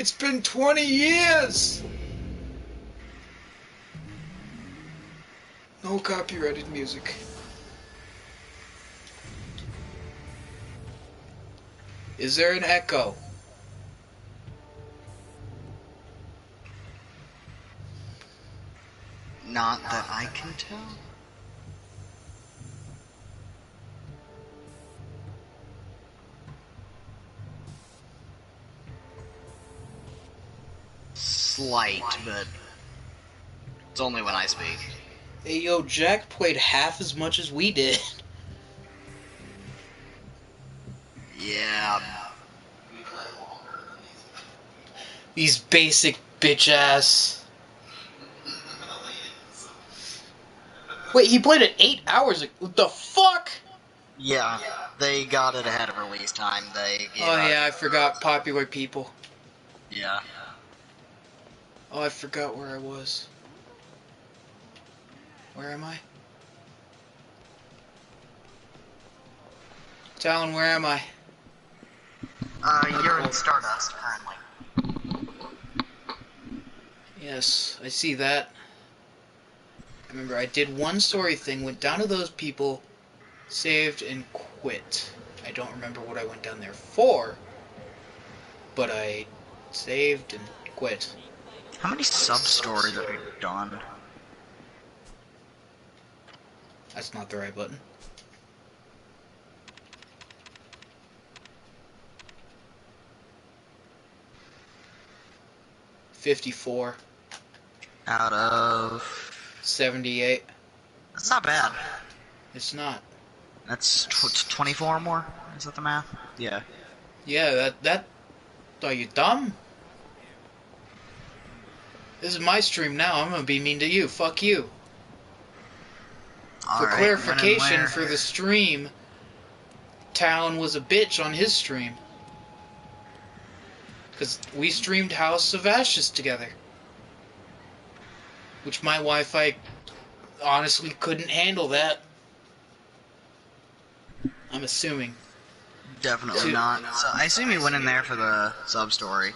It's been 20 years! No copyrighted music. Is there an echo? Not that I can tell. Slight, but it's only when I speak. Hey yo, Jack played half as much as we did. Yeah. These basic bitch ass. Wait, he played it 8 hours ago. What the fuck? Yeah, they got it ahead of release time. They gave Oh out. yeah, I forgot popular people. Yeah. Oh, I forgot where I was. Where am I? Talon, where am I? You're in Stardust currently. Yes, I see that. I remember I did one story thing, went down to those people, saved, and quit. I don't remember what I went down there for, but I saved and quit. How many sub-stories have you done? That's not the right button. $54. Out of... 78. That's not bad. It's not. That's 24 more? Is that the math? Yeah. Yeah, that... Are you dumb? This is my stream now. I'm gonna be mean to you. Fuck you. For Alright, clarification, for the stream, Talon was a bitch on his stream. Because we streamed House of Ashes together. Which my Wi-Fi honestly couldn't handle that. I'm assuming. Definitely not. So I assume you went in there for the sub-story.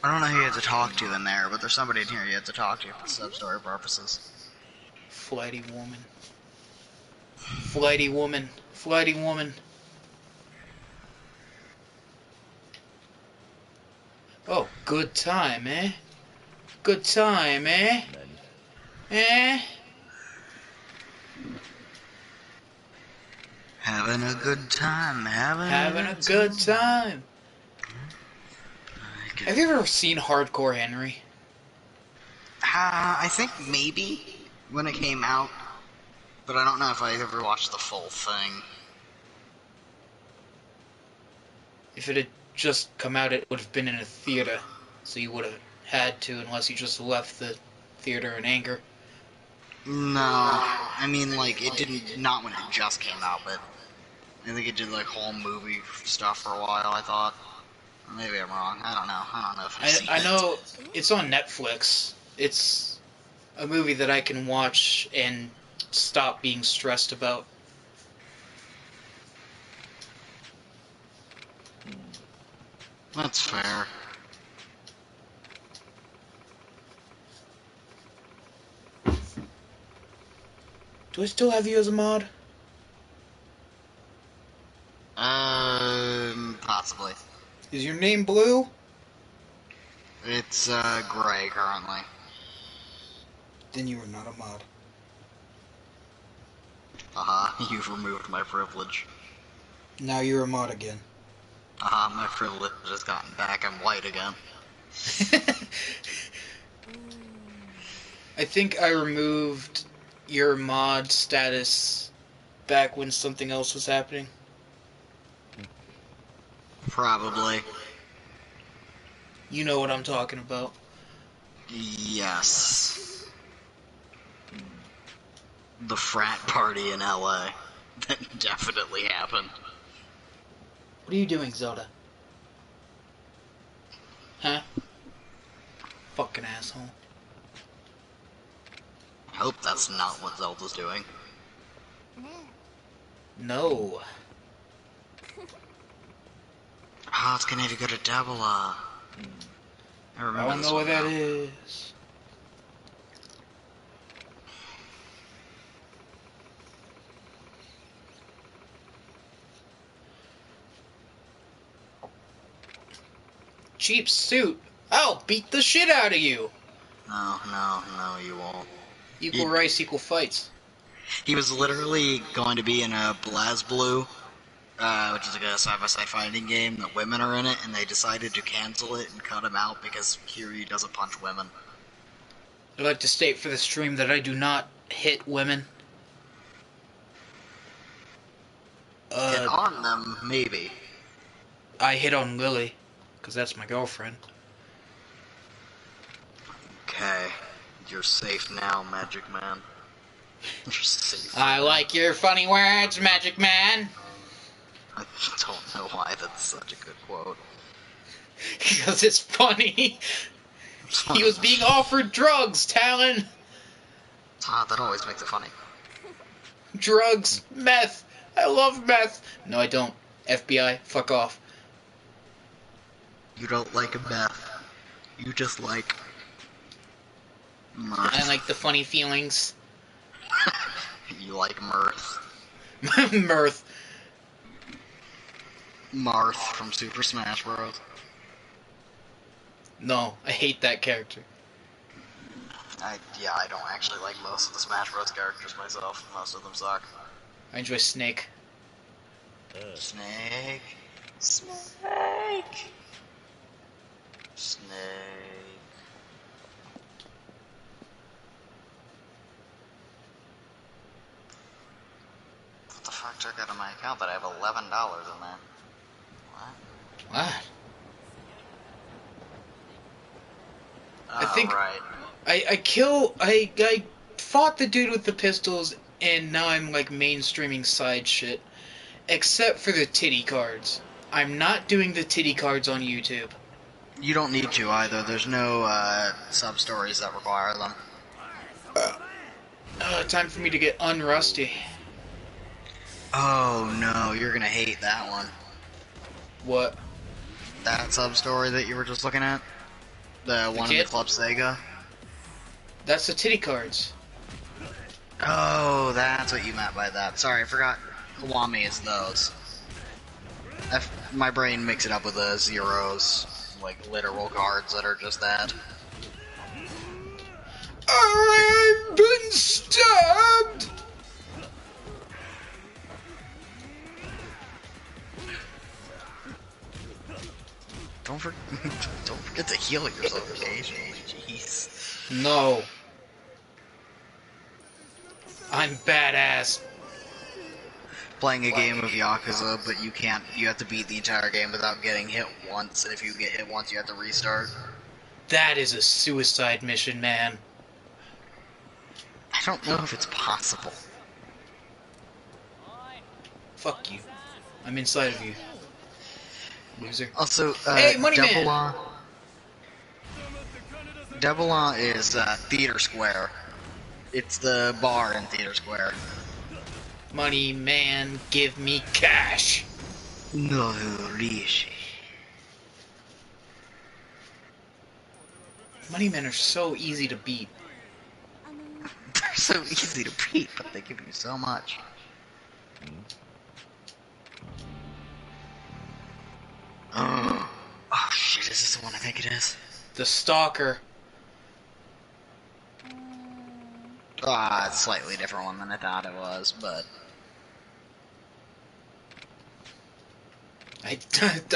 I don't know who you had to talk to in there, but there's somebody in here you had to talk to for sub-story purposes. Flighty woman. Flighty woman. Flighty woman. Oh, good time, eh? Good time, eh? Eh? Having a good time, Having a good time. Have you ever seen Hardcore Henry? I think maybe when it came out, but I don't know if I ever watched the full thing. If it had just come out, it would have been in a theater, so you would have had to, unless you just left the theater in anger. No, I mean, like, it didn't, not when it just came out, but I think it did, like, whole movie stuff for a while, I thought. Maybe I'm wrong. I don't know. I don't know if I've seen I it. know it's on Netflix. It's a movie that I can watch and stop being stressed about. That's fair. Do I still have you as a mod? Possibly. Is your name Blue? It's, gray currently. Then you are not a mod. You've removed my privilege. Now you're a mod again. My privilege has gotten back. I'm white again. I think I removed your mod status back when something else was happening. Probably. You know what I'm talking about. Yes. The frat party in LA. That definitely happened. What are you doing, Zelda? Huh? Fucking asshole. I hope that's not what Zelda's doing. No. Oh, it's gonna need to go to Debola. I remember I don't this know one what that now. is. Cheap suit. I'll beat the shit out of you. No, you won't. Equal rights, equal fights. He was literally going to be in a BlazBlue, which is like a side-by-side fighting game that women are in it, and they decided to cancel it and cut him out because Kiryu doesn't punch women. I'd like to state for the stream that I do not hit women. Hit on them, maybe. I hit on Lily, because that's my girlfriend. Okay, you're safe now, Magic Man. You're safe. I like your funny words, Magic Man. I don't know why that's such a good quote. Because it's funny. He was being offered drugs, Talon. That always makes it funny. Drugs, meth. I love meth. No, I don't. FBI, fuck off. You don't like meth. You just like mirth. I like the funny feelings. You like mirth. Mirth. Marth from Super Smash Bros. No, I hate that character. I don't actually like most of the Smash Bros. Characters myself. Most of them suck. I enjoy Snake. Snake. Snake. Snake. What the fuck took out of my account that I have $11 in there? What? What? Oh, I think right. I fought the dude with the pistols, and now I'm like mainstreaming side shit. Except for the titty cards. I'm not doing the titty cards on YouTube. You don't need to either. There's no sub-stories that require them. Time for me to get unrusty. Oh no, you're gonna hate that one. What? That sub-story that you were just looking at? The one in the kid? Club Sega? That's the titty cards. Oh, that's what you meant by that. Sorry, I forgot. KIWAMI is those. My brain mixes it up with the zeros, like literal cards that are just that. I've been stabbed! Don't forget to heal yourself occasionally. Jeez. No. I'm badass. Playing a game of Yakuza, but you can't. You have to beat the entire game without getting hit once, and if you get hit once, you have to restart. That is a suicide mission, man. I don't know if it's possible. Fuck you. I'm inside of you. Loser. Also, hey, Money Debola. Debola is Theater Square. It's the bar in Theater Square. Money man, give me cash. No, Rishi. Money men are so easy to beat. They're so easy to beat, but they give you so much. Oh shit, is this the one I think it is? The Stalker. Ah, it's a slightly different one than I thought it was, but...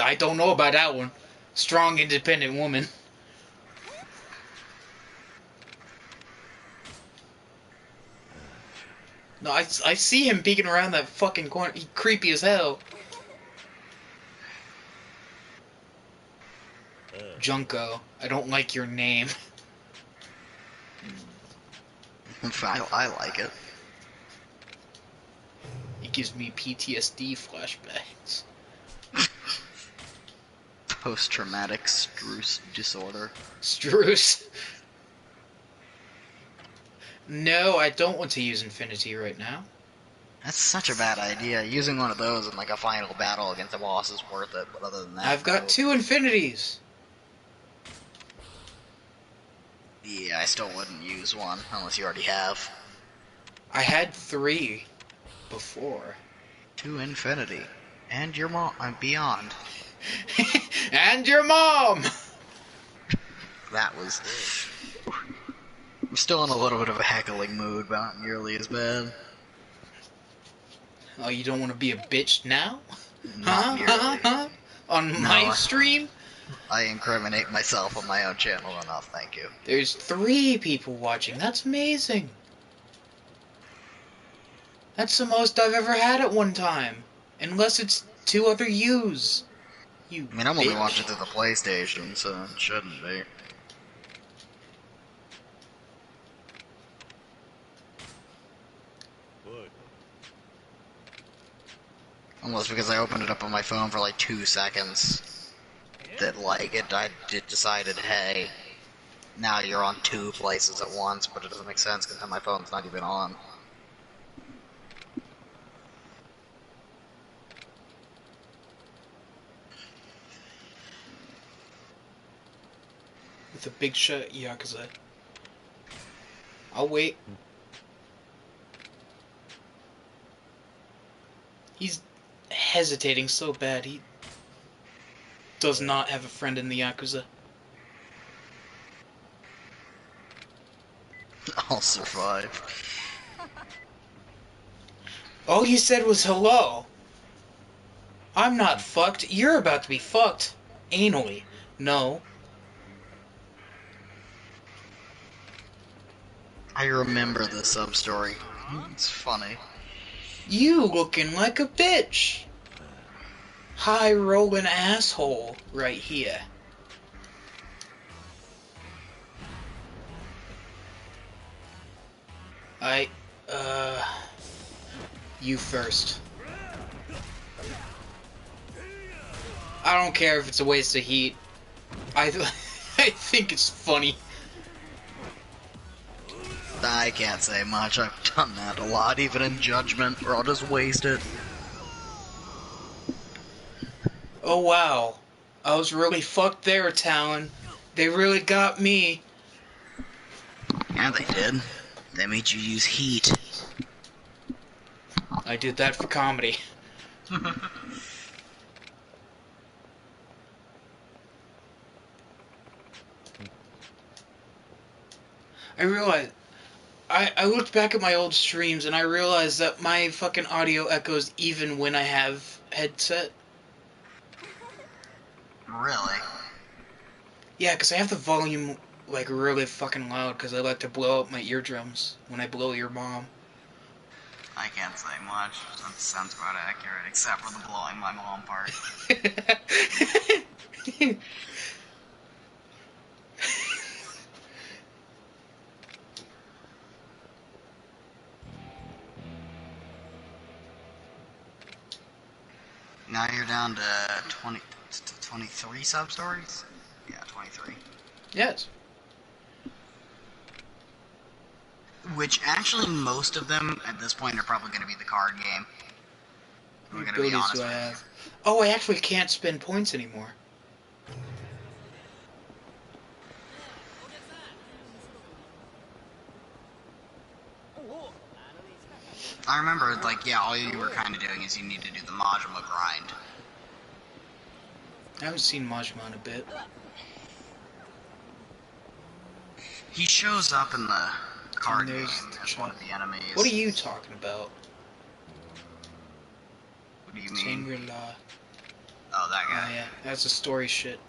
I don't know about that one. Strong, independent woman. No, I see him peeking around that fucking corner. He's creepy as hell. Junko, I don't like your name. I like it. It gives me PTSD flashbacks. Post-traumatic stress disorder. Struce. No, I don't want to use Infinity right now. That's such a bad idea. Using one of those in like a final battle against a boss is worth it, but other than that, I've got 2 infinities. yeah, I still wouldn't use one unless you already have. I had 3 before. To infinity. And your mom, beyond. And your mom! That was... I'm still in a little bit of a heckling mood, but not nearly as bad. Oh, you don't want to be a bitch now? Not nearly. On my stream? I incriminate myself on my own channel enough, thank you. There's 3 people watching. That's amazing. That's the most I've ever had at one time. Unless it's 2 other yous. You I mean, I'm bitch. only watching through the PlayStation, so it shouldn't be. Almost because I opened it up on my phone for like 2 seconds. That like it decided, hey, now you're on 2 places at once, but it doesn't make sense because my phone's not even on. With a big shot Yakuza. I'll wait. He's hesitating so bad. He does not have a friend in the Yakuza. I'll survive. All he said was hello. I'm not fucked. You're about to be fucked. Anally. No. I remember the sub-story. It's funny. You looking like a bitch. High rolling asshole right here. You first. I don't care if it's a waste of heat. I think it's funny. I can't say much. I've done that a lot, even in Judgment, or I'll just waste it. Oh wow. I was really fucked there, Talon. They really got me. Yeah, they did. They made you use heat. I did that for comedy. I realized... I looked back at my old streams and I realized that my fucking audio echoes even when I have headset. Really? Yeah, because I have the volume like really fucking loud because I like to blow up my eardrums when I blow your mom. I can't say much. That sounds quite accurate, except for the blowing my mom part. Now you're down to 23 sub-stories? Yeah, 23. Yes. Which, actually, most of them, at this point, are probably going to be the card game. We're going to be honest do I with have? Oh, I actually can't spend points anymore. I remember, like, yeah, all you were kind of doing is you need to do the Majima grind. I haven't seen Majima in a bit. He shows up in the card game there's as one of the enemies. What are you talking about? What do you mean? Shangri-La. Oh, that guy. Oh yeah, that's the story shit.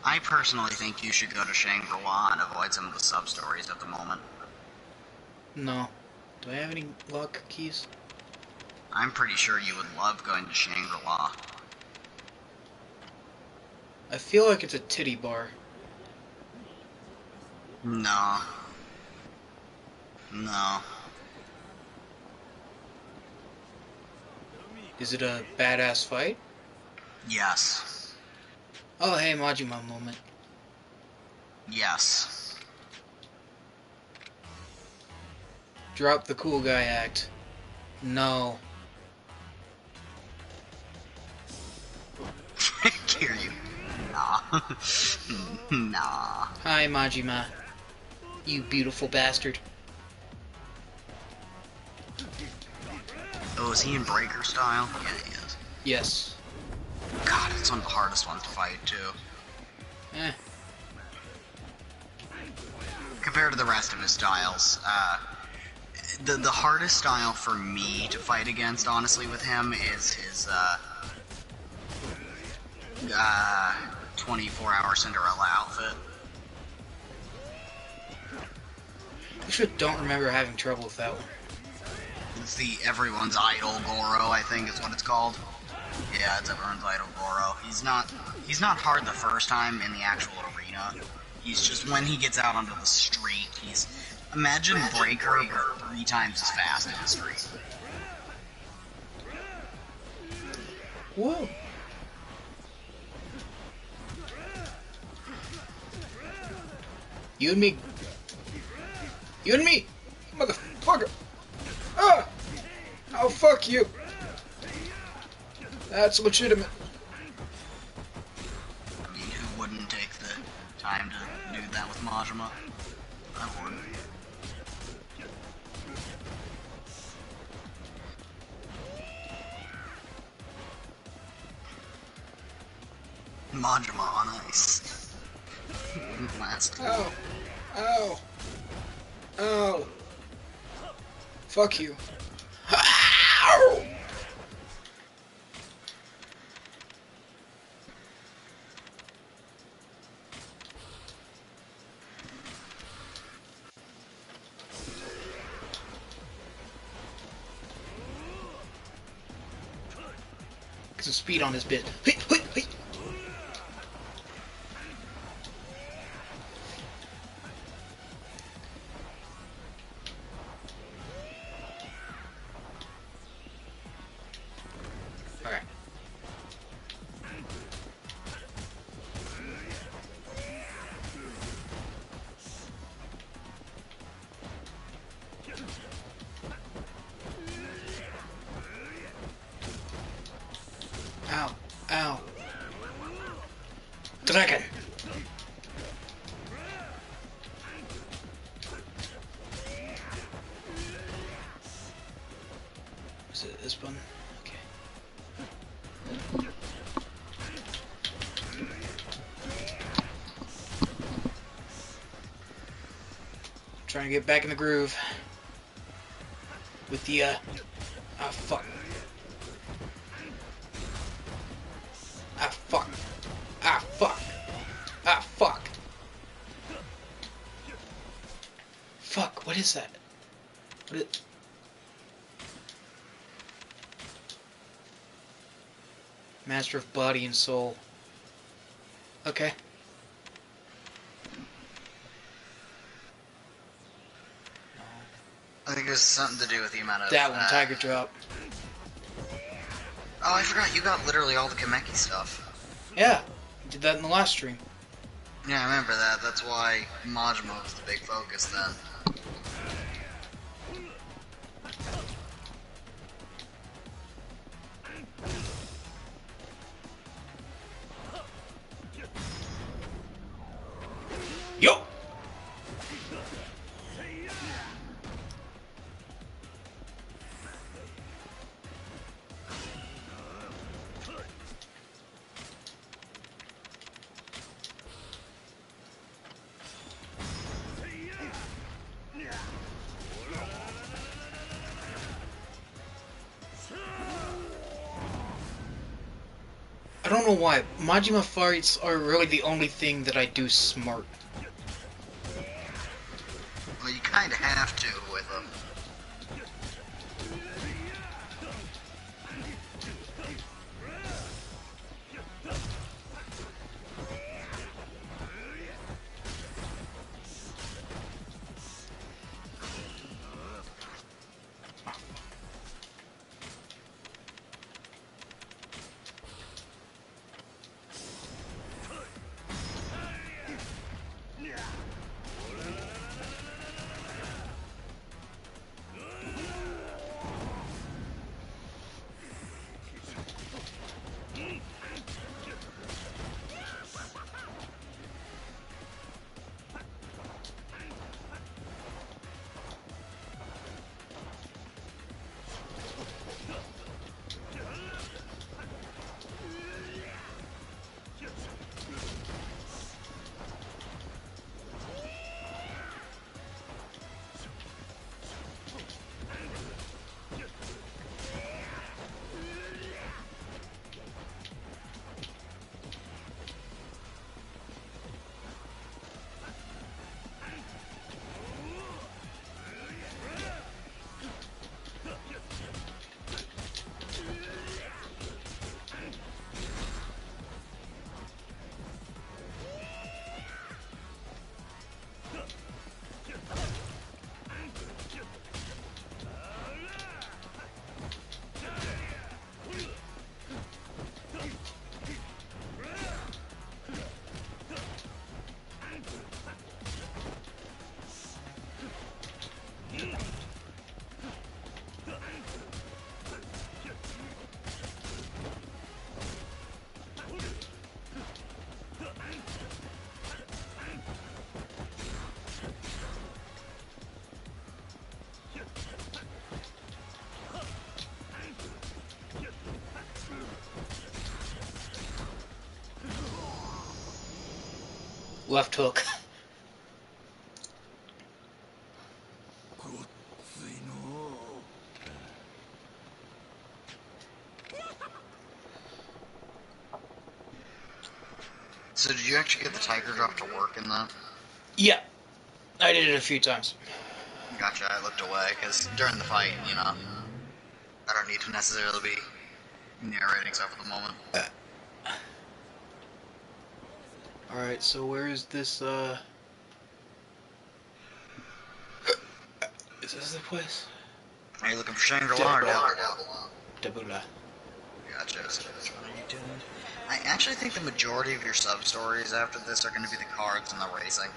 I personally think you should go to Shangri-La and avoid some of the sub-stories at the moment. No. Do I have any lock keys? I'm pretty sure you would love going to Shangri-La. I feel like it's a titty bar. No. No. Is it a badass fight? Yes. Oh, hey, Majima moment. Yes. Drop the cool guy act. No. Kiryu. Nah. Nah. Hi, Majima. You beautiful bastard. Oh, is he in breaker style? Yeah, he is. Yes. God, it's one of the hardest ones to fight, too. Eh. Compared to the rest of his styles, the hardest style for me to fight against, honestly, with him is his 24-hour Cinderella outfit. I actually don't remember having trouble with that one. It's the Everyone's Idol Goro, I think is what it's called. Yeah, it's Everyone's Idol Goro. He's not hard the first time in the actual arena. He's just when he gets out onto the street, he's imagine Breaker but 3 times as fast in the street. Whoa. You and me. You and me, motherfucker. Ah! Oh, fuck you. That's legitimate. I mean, who wouldn't take the time to do that with Majima? I would. Majima on ice. Last. Ow. Ow. Ow. Fuck you. Ow! Get some speed on this bit. Hey, hey, hey. Alright. Ow. Ow. Dragon. Is it this one? Okay. Trying to get back in the groove. With the, ah, fuck. Ah, fuck. Ah, fuck. Ah, fuck. Fuck, what is that? What is... Master of body and soul. Okay. I think it was something to do with the amount of... That one, Tiger Drop. Oh, I forgot, you got literally all the Kameki stuff. Yeah, did that in the last stream. Yeah, I remember that. That's why Majima was the big focus then. Yo! I don't know why. Majima fights are really the only thing that I do smart. Well, you kind of have to with them. Left hook. So did you actually get the tiger drop to work in that? Yeah, I did it a few times. Gotcha, I looked away, because during the fight, you know, I don't need to necessarily be narrating stuff at the moment. Alright, so where is this, is this the place? Are you looking for Shangri-La or Dabula? Dabula. Gotcha, so what are you doing? I actually think the majority of your sub-stories after this are going to be the cards and the racing.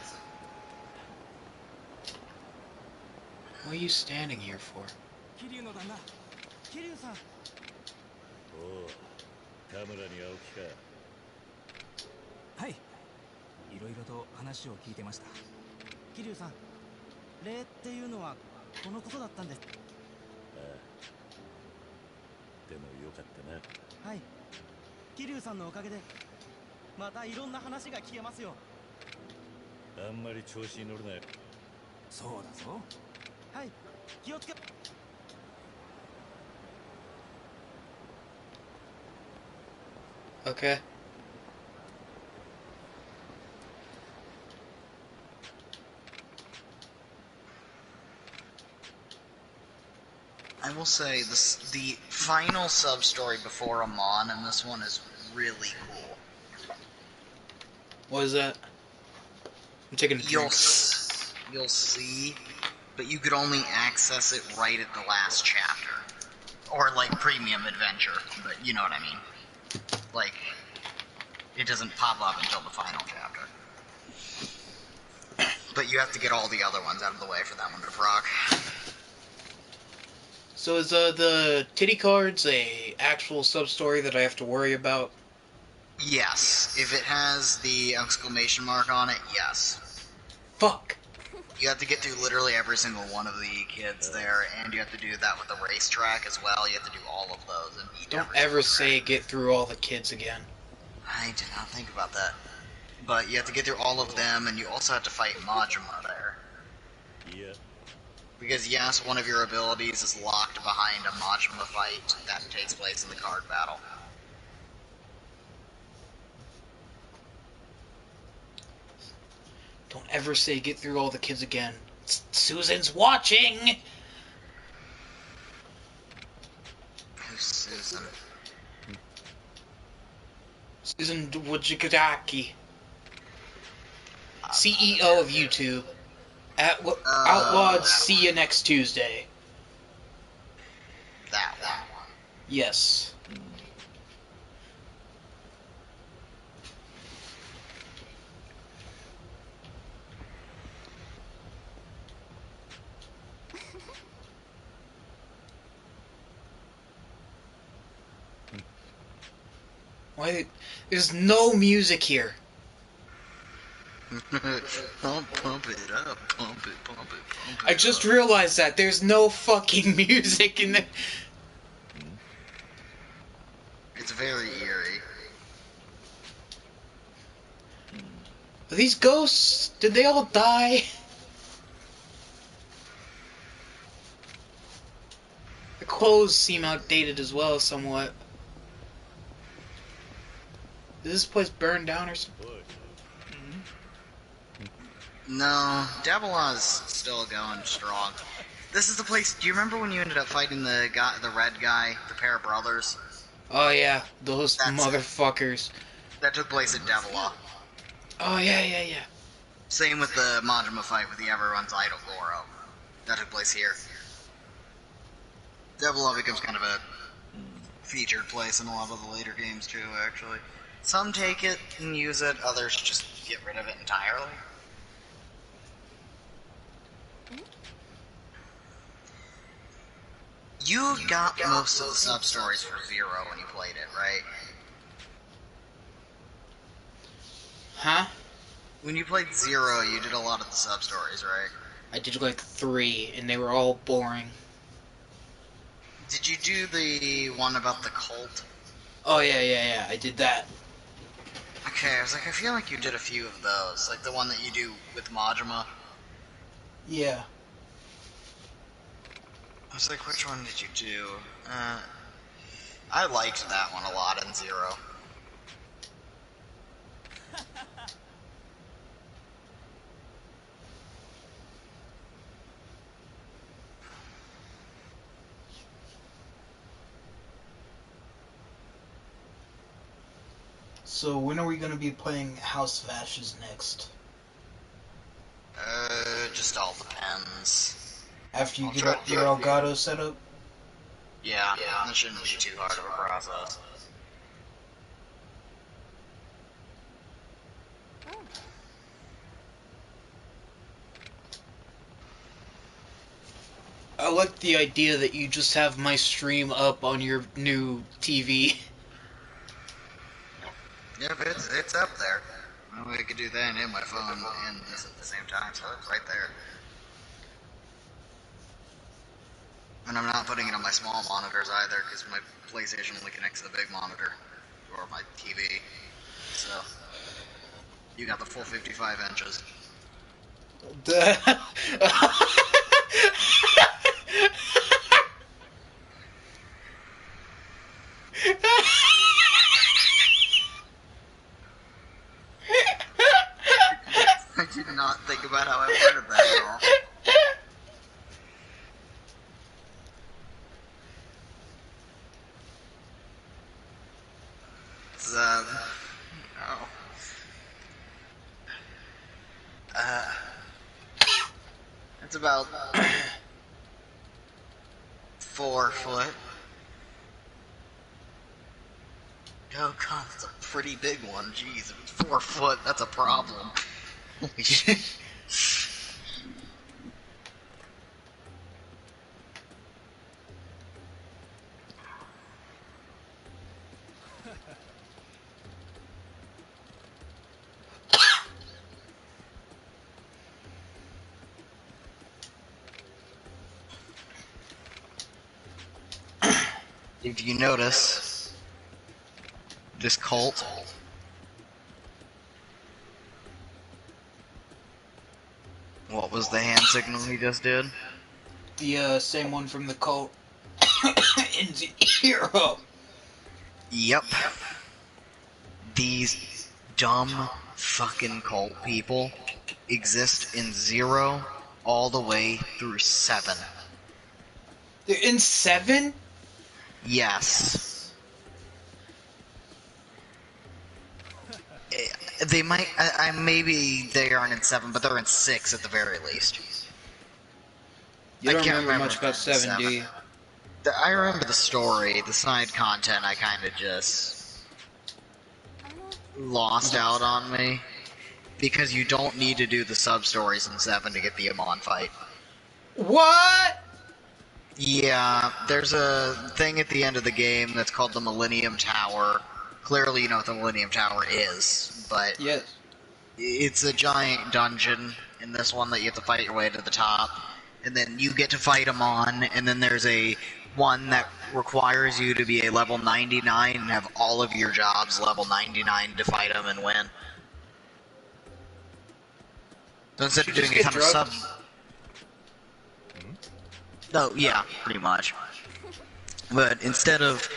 What are you standing here for? おう、田村に会う気か。はい、いろいろと話を聞いてました。桐生さん、礼っていうのはこのことだったんです。ああ。でもよかったな。はい、桐生さんのおかげでまたいろんな話が聞けますよ。あんまり調子に乗るなよ。そうだぞ。はい、気をつけ。Okay. I will say, the final sub-story before Amon in this one is really cool. What is that? I'm taking a You'll drink. you'll see, but you could only access it right at the last chapter. Or, like, Premium Adventure, but you know what I mean. Like, it doesn't pop up until the final chapter. But you have to get all the other ones out of the way for that one to proc. So is the titty cards a actual sub-story that I have to worry about? Yes. If it has the exclamation mark on it, yes. Fuck. You have to get through literally every single one of the kids there, and you have to do that with the racetrack as well. You have to do all of those. And beat Don't every ever single say track. get through all the kids again. I did not think about that. But you have to get through all of them, and you also have to fight Majima there. Yeah. Because yes, one of your abilities is locked behind a Majima fight that takes place in the card battle. Don't ever say get through all the kids again. Susan's watching! Who's Susan? Susan Wojcicki, CEO of YouTube. Outlawed, see you next Tuesday. That one. Yes. Why? There's no music here. Pump it up, pump it, pump it. I just realized that there's no fucking music in there. It's very eerie. Are these ghosts? Did they all die? The clothes seem outdated as well, somewhat. Did this place burn down or something? No, Davila's still going strong. This is the place. Do you remember when you ended up fighting the guy, the red guy, the pair of brothers? Oh yeah, those That's it. motherfuckers. That took place at Davila. Oh yeah. Same with the Majima fight with the Everyone's Idol Goro. That took place here. Davila becomes kind of a featured place in a lot of the later games too, actually. Some take it and use it, others just get rid of it entirely. You got most of the sub-stories for Zero when you played it, right? Huh? When you played Zero, you did a lot of the sub-stories, right? I did like 3, and they were all boring. Did you do the one about the cult? Oh yeah, I did that. okay. I was like, I feel like you did a few of those, like the one that you do with Majima. Yeah. I was like, which one did you do? I liked that one a lot in Zero. So when are we going to be playing House of Ashes next? Just all depends. After you I'll get try up to do your it. Elgato set up? Yeah, that shouldn't be too hard of a process. I like the idea that you just have my stream up on your new TV. Yeah, but it's up there. Well, I could do that and my phone and this at the same time, so it's right there. And I'm not putting it on my small monitors either, because my PlayStation only connects to the big monitor, or my TV. So, you got the full 55 inches. I did not think about how I worded that at all. It's, oh. It's about 4 foot. Oh god, that's a pretty big one. Jeez, if it's 4 foot, that's a problem. Holy shit. If you notice, this cult, what was the hand signal he just did? The same one from the cult in Zero. Yep. These dumb fucking cult people exist in 0 all the way through 7. They're in 7? Yes. They might, maybe they aren't in 7, but they're in 6 at the very least. You I don't can't remember much if about they're in 7, do you? I remember the story, the side content I kind of just lost out on me. Because you don't need to do the sub-stories in 7 to get the Amon fight. What? Yeah, there's a thing at the end of the game that's called the Millennium Tower. Clearly you know what the Millennium Tower is, but Yes. it's a giant dungeon in this one that you have to fight your way to the top. And then you get to fight Amon, and then there's a one that requires you to be a level 99 and have all of your jobs level 99 to fight him and win. So instead of Did you doing a just ton get of drugged? subs... Oh, yeah, pretty much. But instead of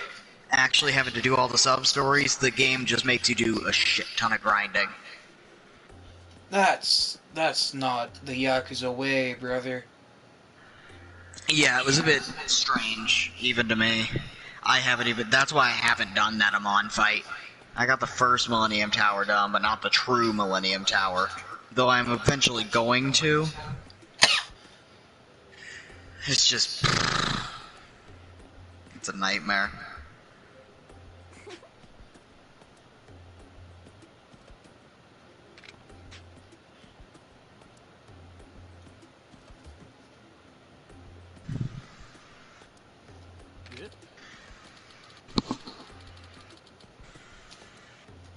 actually having to do all the sub-stories, the game just makes you do a shit ton of grinding. That's not the Yakuza way, brother. Yeah, it was a bit strange, even to me. I haven't even... That's why I haven't done that Amon fight. I got the first Millennium Tower done, but not the true Millennium Tower. Though I'm eventually going to. It's just... It's a nightmare.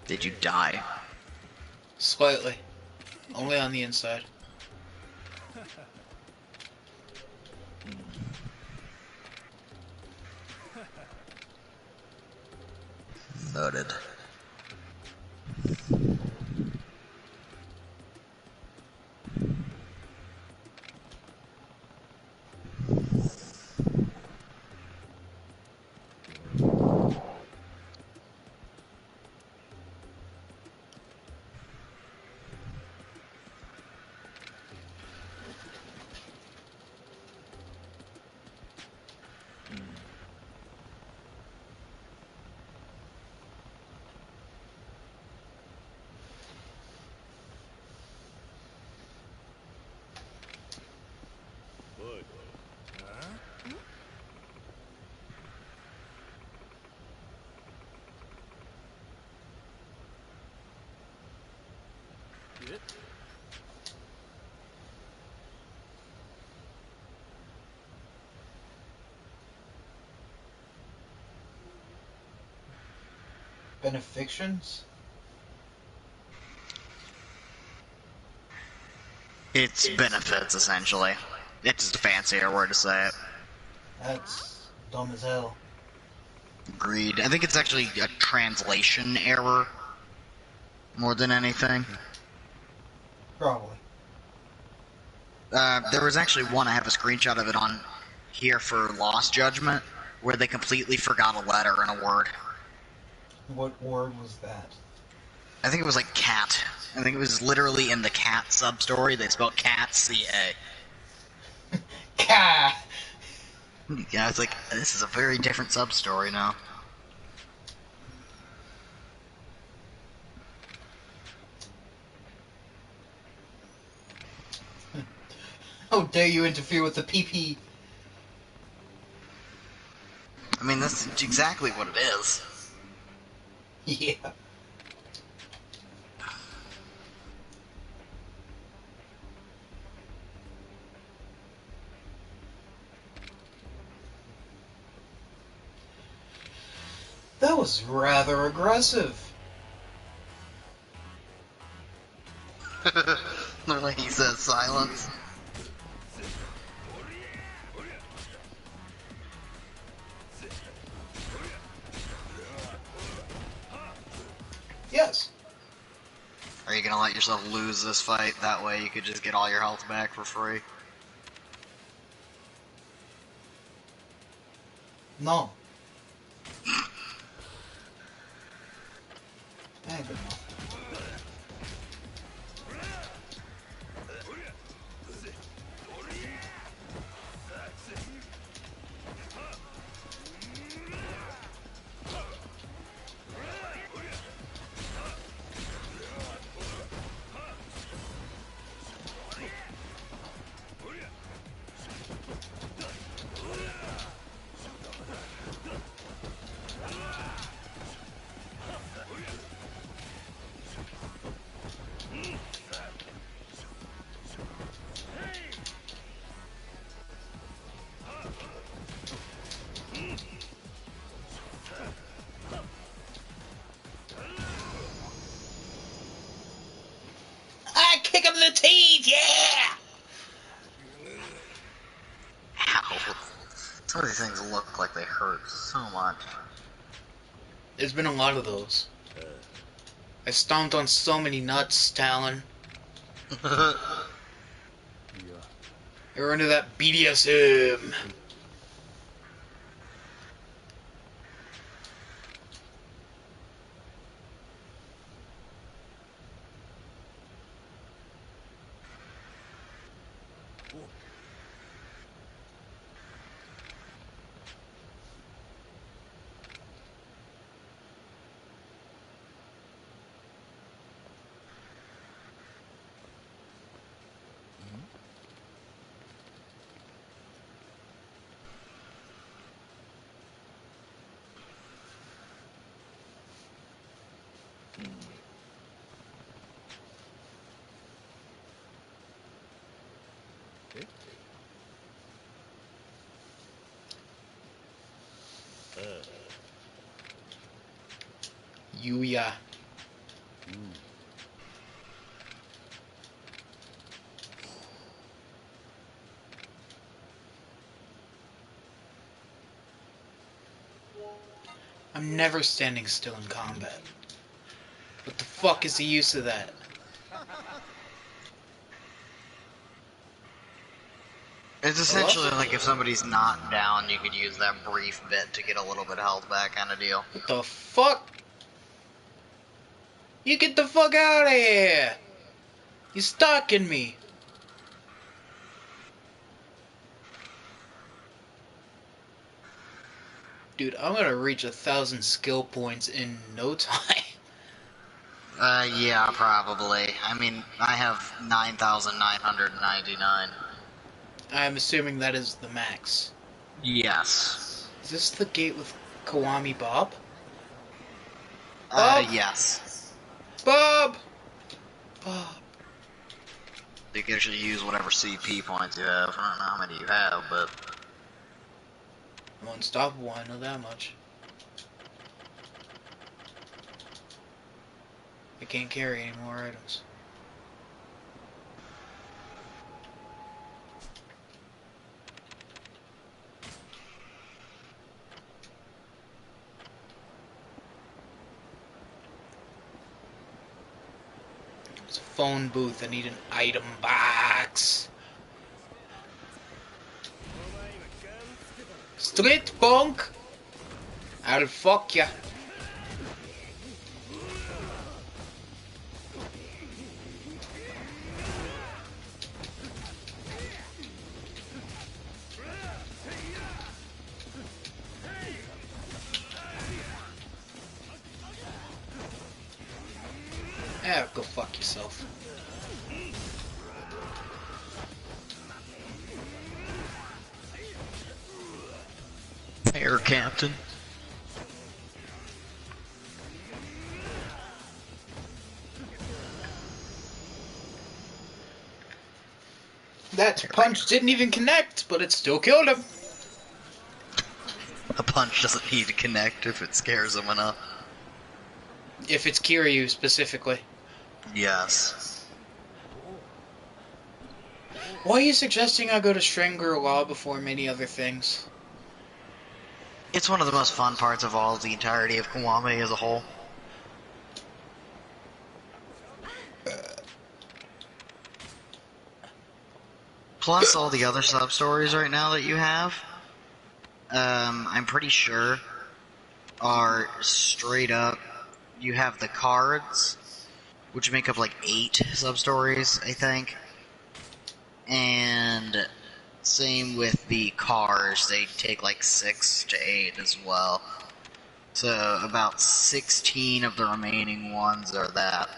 Did you die? Slightly. Only on the inside. Noted. Benefictions? It's benefits, essentially. It's just a fancier word to say it. That's dumb as hell. Agreed. I think it's actually a translation error more than anything. Probably. There was actually one, I have a screenshot of it on here for Lost Judgment, where they completely forgot a letter in a word. What word was that? I think it was like cat. I think it was literally in the cat sub-story. They spelled cat, C-A. Ka! Yeah, it's like, this is a very different sub-story now. How dare you interfere with the PP? I mean, that's exactly what it is. Yeah. That was rather aggressive. Literally, he says silence. Yes. Are you gonna let yourself lose this fight? That way you could just get all your health back for free. No. Good enough. I kick him in the teeth, yeah! Ow. Some of these things look like they hurt so much. There's been a lot of those. I stomped on so many nuts, Talon. You're into that BDSM. Yuya. I'm never standing still in combat. What the fuck is the use of that? It's essentially like if somebody's knocked down, you could use that brief bit to get a little bit of health back kind of deal. What the fuck? You get the fuck out of here! You're stalking me! Dude, I'm gonna reach 1,000 skill points in no time. Yeah, probably. I mean, I have 9,999. I'm assuming that is the max. Yes. Is this the gate with KIWAMI Bob? Bob? Yes. Bob! Bob. You can actually use whatever CP points you have. I don't know how many you have, but... I'm unstoppable, I know that much. I can't carry any more items. It's a phone booth, I need an item box. Street punk! I'll fuck ya. Yeah, go fuck yourself. Air Captain. That punch didn't even connect, but it still killed him. A punch doesn't need to connect if it scares him enough. If it's Kiryu specifically. Yes. Why are you suggesting I go to Shangri-La before many other things? It's one of the most fun parts of all the entirety of KIWAMI as a whole. Plus all the other sub-stories right now that you have, I'm pretty sure, are straight up, you have the cards, which make up like 8 sub-stories, I think. And same with the cars, they take like 6 to 8 as well. So about 16 of the remaining ones are that.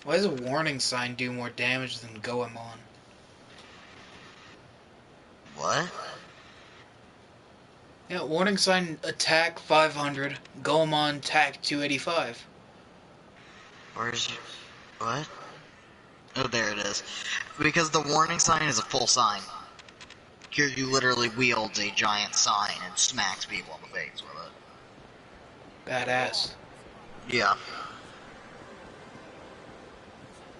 Why does a warning sign do more damage than Goemon? What? Yeah, warning sign attack 500, Goemon attack 285. Where's your... what? Oh, there it is. Because the warning sign is a full sign. Here you literally wields a giant sign and smacks people in the face with it. Badass. Yeah.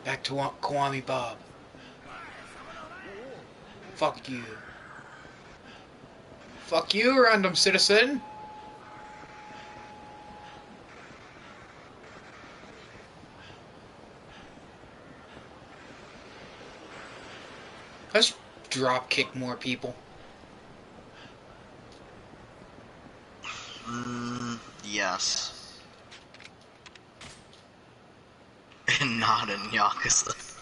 Back to Kiwami Bob. Fuck you. Fuck you, random citizen! Let's drop kick more people. Yes. And not in Yakuza.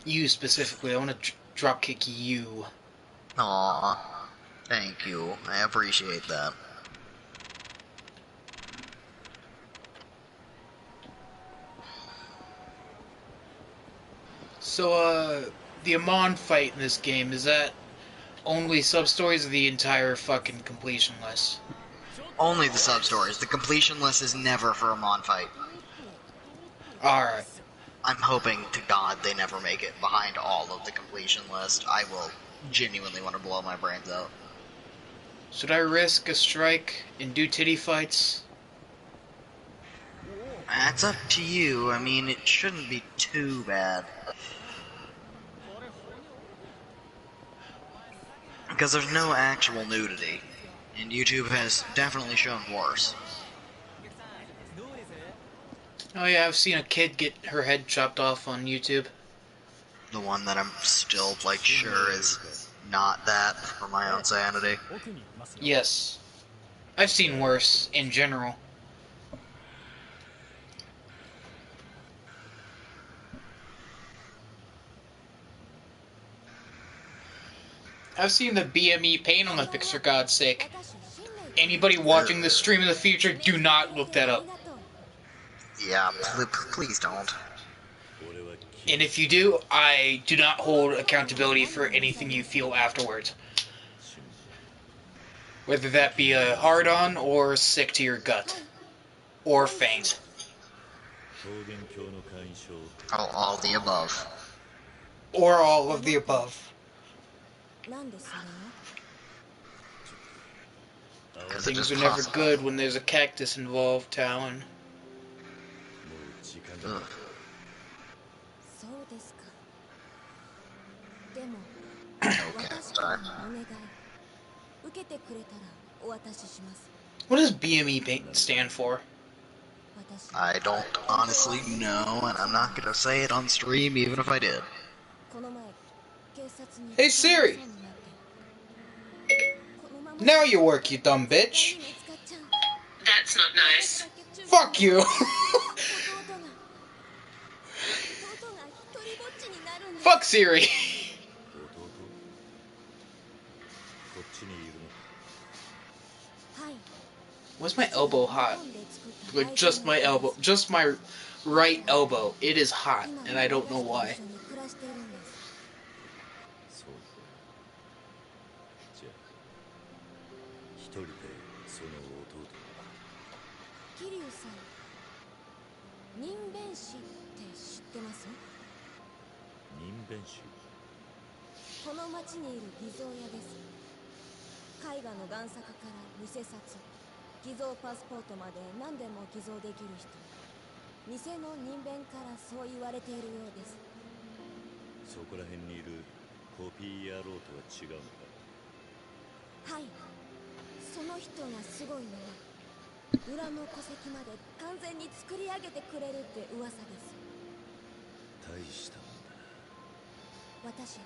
You specifically, I want to drop kick you. Aw. Thank you. I appreciate that. So, the Amon fight in this game, is that only sub-stories or the entire fucking completion list? Only the sub-stories. The completion list is never for a Mon fight. Alright. I'm hoping to God they never make it behind all of the completion list. I will genuinely want to blow my brains out. Should I risk a strike and do titty fights? That's up to you. I mean, it shouldn't be too bad. Because there's no actual nudity. And YouTube has definitely shown worse. Oh yeah, I've seen a kid get her head chopped off on YouTube. The one that I'm still, like, sure is not that for my own sanity. Yes. I've seen worse, in general. I've seen the BME Pain Olympics, for God's sake. Anybody watching this stream in the future, do not look that up. Yeah, please don't. And if you do, I do not hold accountability for anything you feel afterwards. Whether that be a hard-on or sick to your gut. Or faint. 桃源郷の会員証 All the above. Or all of the above. なんでそれを Because it Things just are never costs. good when there's a cactus involved, Talon. もう時間が Ugh. そうですかでも Okay, 私から sorry. のお願い受けてくれたらお渡しします What does BME stand for? 私 I don't honestly know, and I'm not gonna say it on stream, even if I did. この前警察に Hey, Siri. 捕まりそうになってこのまま Now you work, you dumb 絶対 bitch. に見つかっちゃう That's not nice. Fuck you. 弟が一人ぼっちになるんです Fuck Siri. 弟こっちにいるのか はい Was my elbow hot? 日本で作った Like just my elbow, just my right elbow. It is hot, and I don't know why. 一緒に暮らしているんです そうじゃあ一人でその弟桐生さん人弁士って知ってます人弁士この町にいる偽造屋です絵画の贋作から偽札偽造パスポートまで何でも偽造できる人偽の人弁からそう言われているようですそこら辺にいるコピー野郎とは違うのかはいその人がすごいのは裏の戸籍まで完全に作り上げてくれるって噂です大したもんだ私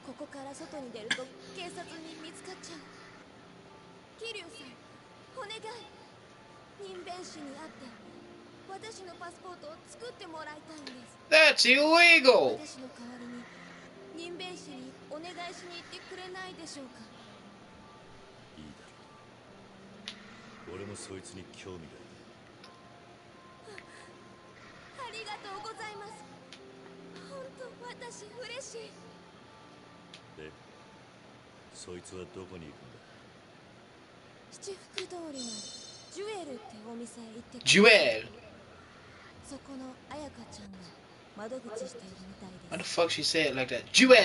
ここから外に出ると警察に見つかっちゃう桐生さんお願い人弁士に会って私のパスポートを作ってもらいたいんです That's illegal. 私の代わりに人弁士にお願いしに行ってくれないでしょうかいいだろう俺もそいつに興味がありがとうございます本当私嬉しいあるでそいつはどこに行くんだ七福通りのジュエルってお店へ行ってくる Jewel. そこの彩香ちゃんが窓口しているみたい Why で the す fuck she say it like that? Jewel.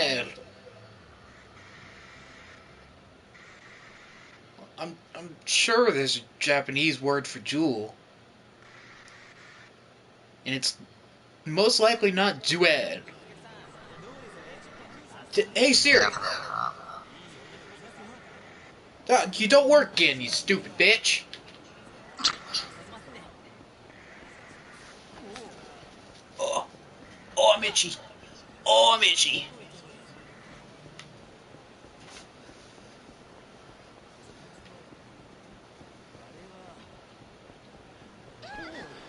I'm sure there's a Japanese word for jewel, and it's most likely not jewel. Hey Siri. You don't work again, you stupid bitch. Oh, I'm itchy. Oh, I'm itchy.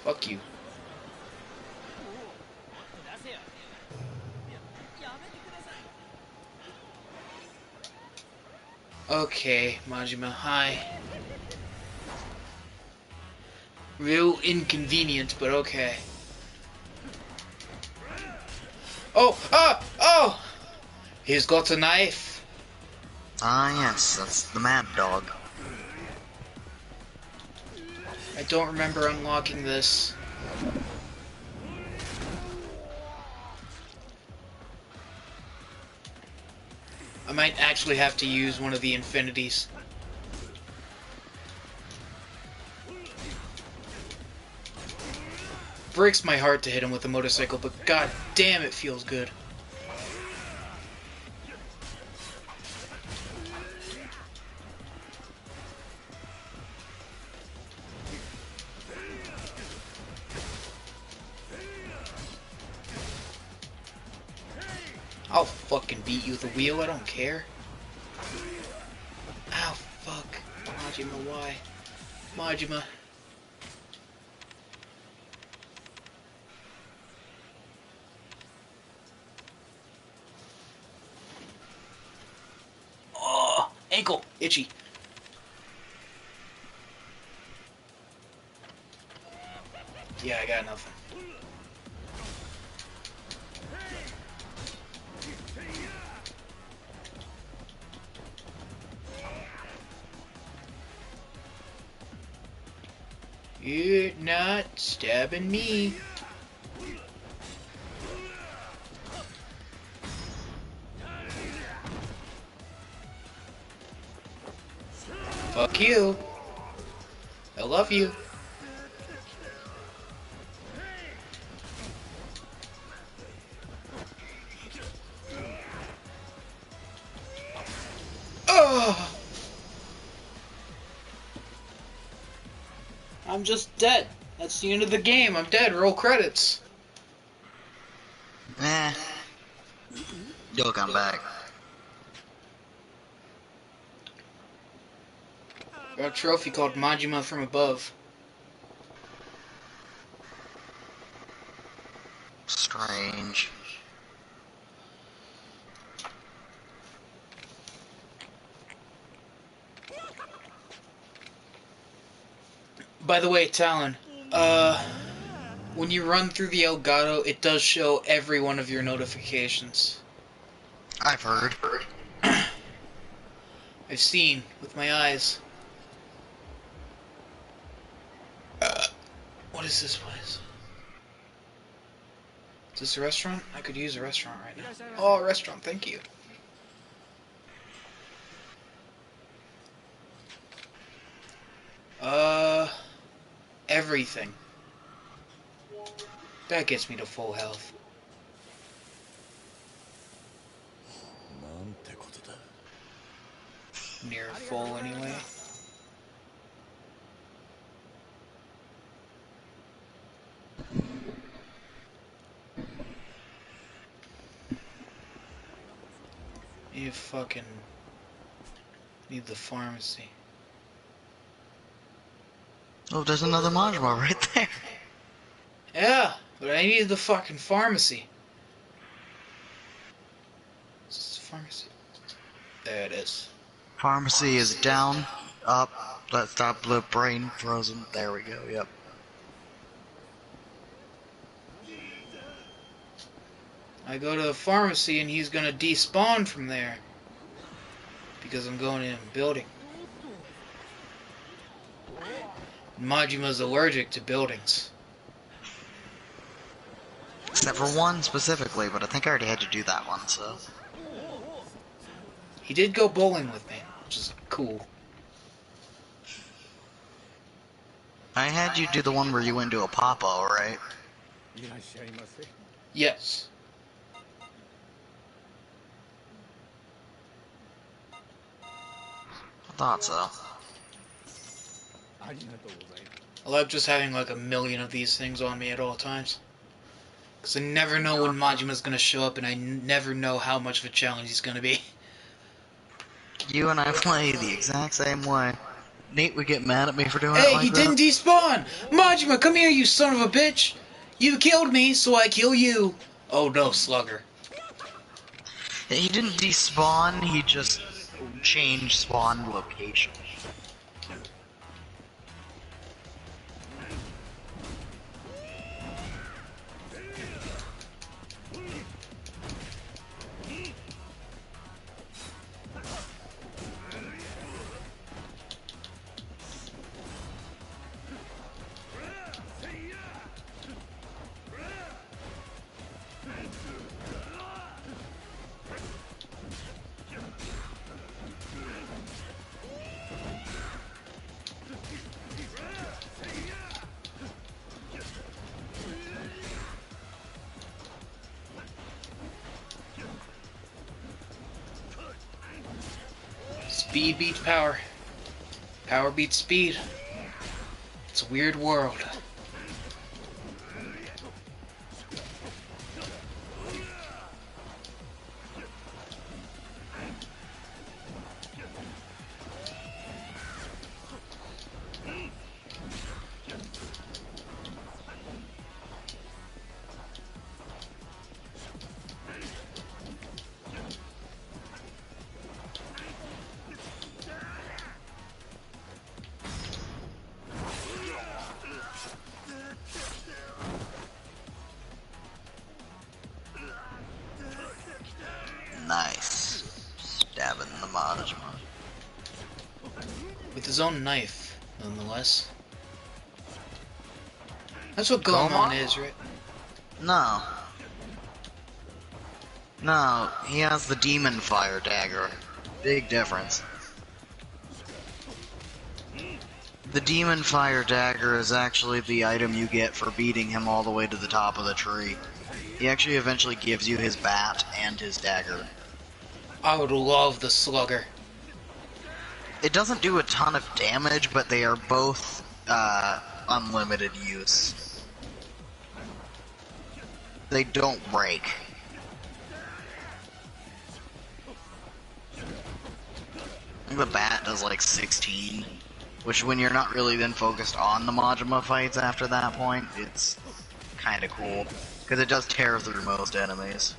Fuck you. Okay, Majima, hi. Real inconvenient, but okay. Oh! He's got a knife. Ah, yes, that's the Mad Dog. I don't remember unlocking this. I might actually have to use one of the infinities. Breaks my heart to hit him with a motorcycle, but god damn it feels good. I'll fucking beat you with a wheel, I don't care. Ow, fuck. Majima, why? Majima. Oh, ankle, itchy. Yeah, I got nothing. You're not stabbing me. Fuck you. I love you. Oh! I'm just dead. That's the end of the game. I'm dead. Roll credits. Eh. You'll come back. Got a trophy called Majima from Above. Strange. By the way, Talon, when you run through the Elgato, it does show every one of your notifications. I've heard. I've seen with my eyes. What is this place? Is this a restaurant? I could use a restaurant right now. Oh, a restaurant, thank you. Everything. That gets me to full health. なんてことだ。 Near full anyway. You fucking need the pharmacy. Oh, there's another Majima right there. Yeah, but I needed the fucking pharmacy. Is this the pharmacy? There it is. Pharmacy is down, up, let's stop the brain frozen. There we go, yep. I go to the pharmacy and he's gonna despawn from there. Because I'm going in a building. Majima's allergic to buildings. Except for one specifically, but I think I already had to do that one, so. He did go bowling with me, which is cool. I had you do the one where you went to a Papo, right? Yes. I thought so. I love just having like a million of these things on me at all times. Because I never know when Majima's gonna show up and I never know how much of a challenge he's gonna be. You and I play the exact same way. Nate would get mad at me for doing it Hey, like he that. didn't despawn! Majima, come here, you son of a bitch! You killed me, so I kill you! Oh no, Slugger. He didn't despawn, he just changed spawn location. Speed beats power. Power beats speed. It's a weird world. Nice. Stabbing the Majima. With his own knife, nonetheless. That's what Goemon is, right? No. No, he has the demon fire dagger. Big difference. The demon fire dagger is actually the item you get for beating him all the way to the top of the tree. He actually eventually gives you his bat and his dagger. I would love the slugger. It doesn't do a ton of damage, but they are both unlimited use. They don't break. I think the bat does like 16, which when you're not really then focused on the Majima fights after that point, it's kind of cool, because it does tear through most enemies.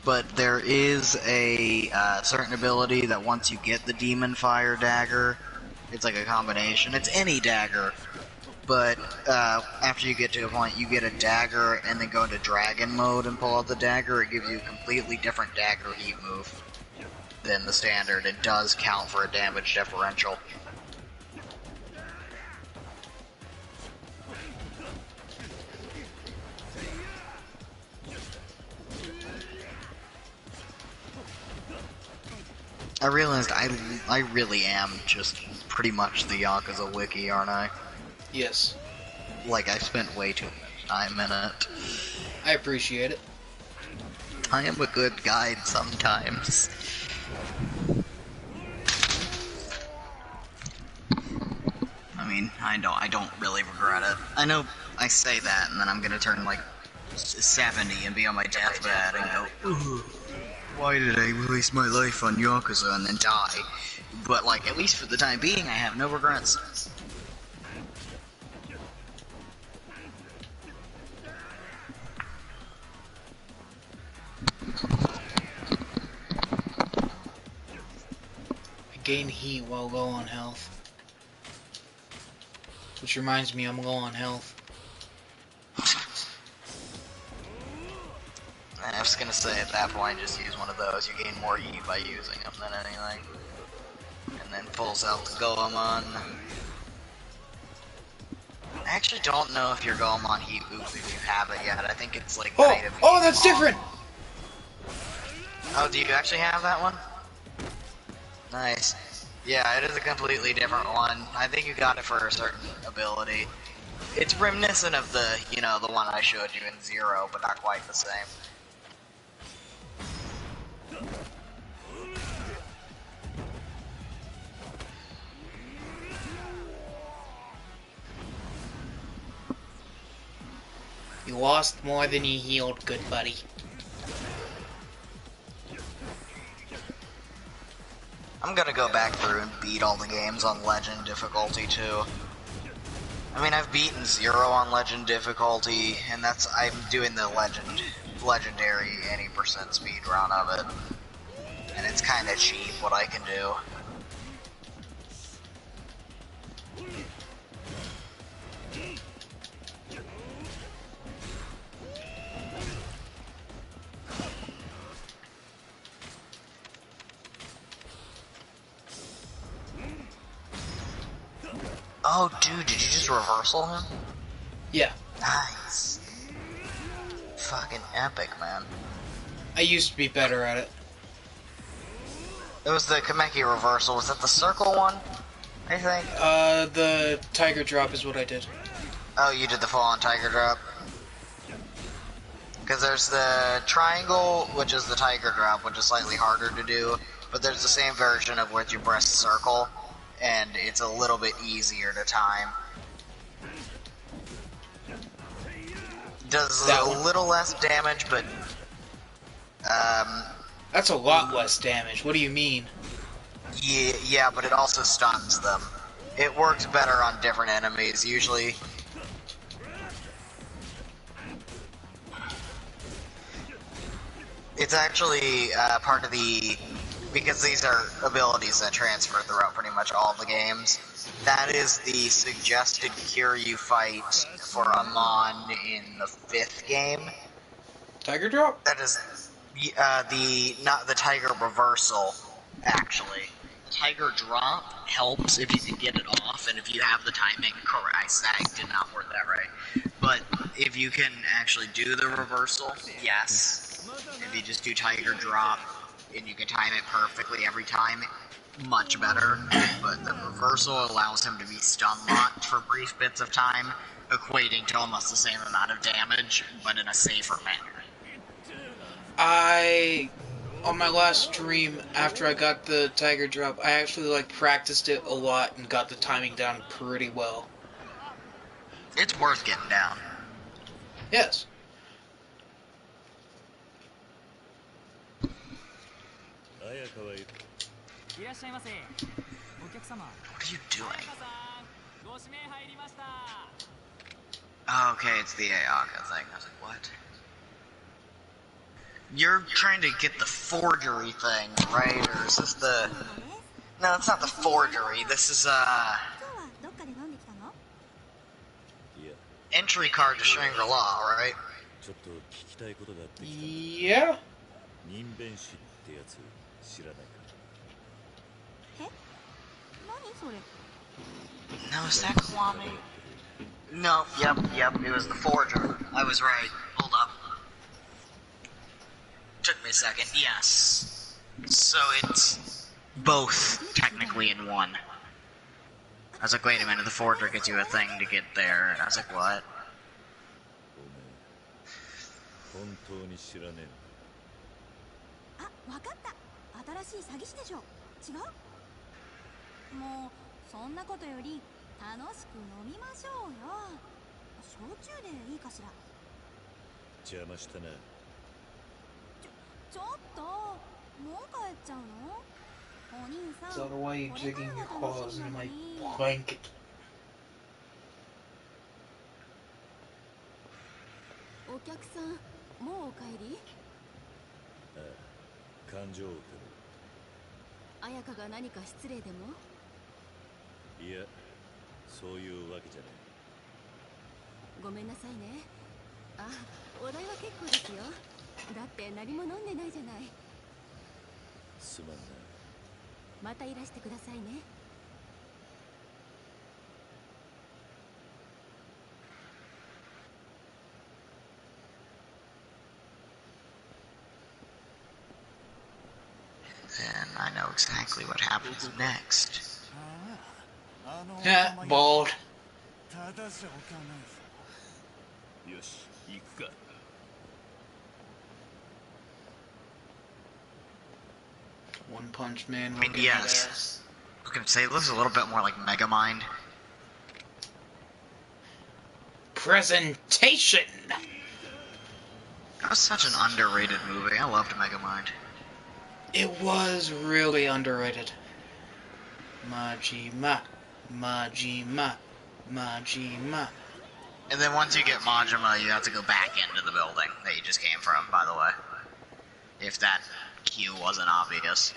But there is a certain ability that once you get the Demon Fire Dagger, it's like a combination. It's any dagger, but after you get to a point, you get a dagger and then go into Dragon mode and pull out the dagger. It gives you a completely different dagger heat move than the standard. It does count for a damage differential. I realized I really am just pretty much the Yakuza wiki, aren't I? Yes. Like, I spent way too much time in it. I appreciate it. I am a good guide sometimes. I mean, I don't really regret it. I know I say that, and then I'm gonna turn like 70 and be on my deathbed and go, ooh, why did I waste my life on Yakuza and then die? But like, at least for the time being, I have no regrets. I gain heat while low on health. Which reminds me, I'm low on health. I was gonna say at that point, just use one of those. You gain more heat by using them than anything. And then pulls out the Goemon. I actually don't know if your Goemon heat moves if you have it yet. I think it's like kind of. Oh, that's different! Oh, do you actually have that one? Nice. Yeah, it is a completely different one. I think you got it for a certain ability. It's reminiscent of the, you know, the one I showed you in Zero, but not quite the same. You lost more than you healed, good buddy. I'm gonna go back through and beat all the games on Legend difficulty too. I mean, I've beaten Zero on Legend difficulty, and I'm doing the legendary 80% speed run of it. And it's kinda cheap what I can do. Oh, dude, did you just reversal him? Yeah. Nice. Fucking epic, man. I used to be better at it. It was the Kameki reversal. Was that the circle one? I think. The tiger drop is what I did. Oh, you did the full-on tiger drop? Because there's the triangle, which is the tiger drop, which is slightly harder to do. But there's the same version of which you press circle, and it's a little bit easier to time. Does a little less damage, but that's a lot less damage. What do you mean? Yeah, but it also stuns them. It works better on different enemies, usually. It's actually part of the... Because these are abilities that transfer throughout pretty much all the games. That is the suggested Kiryu fight for Amon in the 5th game. Tiger drop? That is not the tiger reversal, actually. Tiger Drop helps if you can get it off, and if you have the timing correct. I did not word that right. But if you can actually do the reversal, yes. If you just do Tiger Drop, and you can time it perfectly every time, much better. But the reversal allows him to be stun locked for brief bits of time, equating to almost the same amount of damage, but in a safer manner. On my last stream, after I got the Tiger Drop, I actually practiced it a lot and got the timing down pretty well. It's worth getting down. Yes. いらっしゃいませ。お客様。 What are you doing? 彩香さん、ご指名入りました。 Oh, okay, it's the Ayaka thing. I was like, what? You're trying to get the forgery thing, right? Or is this the... No, it's not the forgery. This is, entry card to Shangri-La, right? ちょっと聞きたいことがあってきた。 Yeah. 人弁士ってやつ知らないか。 No, is that KIWAMI? No, yep, it was the forger. I was right. Hold up. Took me a second. Yes. So it's both technically in one. I was like, wait a minute, the forger gets you a thing to get there. And I was like, what? お前、本当に知らねえのか。あ、わかった。新しい詐欺師でしょ。違う？もうそんなことより楽しく飲みましょうよ。焼酎でいいかしら。邪魔したな。ちょっと、もう帰っちゃうの？お兄さん。 So why are you digging your claws into my blanket? お客さん、もうお帰り？ああ、感情を彩香が何か失礼でも？ いや、そういうわけじゃない。ごめんなさいね。あ、お代は結構ですよ。だって何も飲んでないじゃない。すまんな。またいらしてくださいね。Then I know exactly what happens next. Yeah, bald. ただじゃおかないぞ。よし、行くか。 One Punch Man. I mean, yes. I was gonna say, it looks a little bit more like Megamind. Presentation. That was such an underrated movie. I loved Megamind. It was really underrated. Majima, Majima, Majima. And then once you get Majima, you have to go back into the building that you just came from, by the way. If that cue wasn't obvious.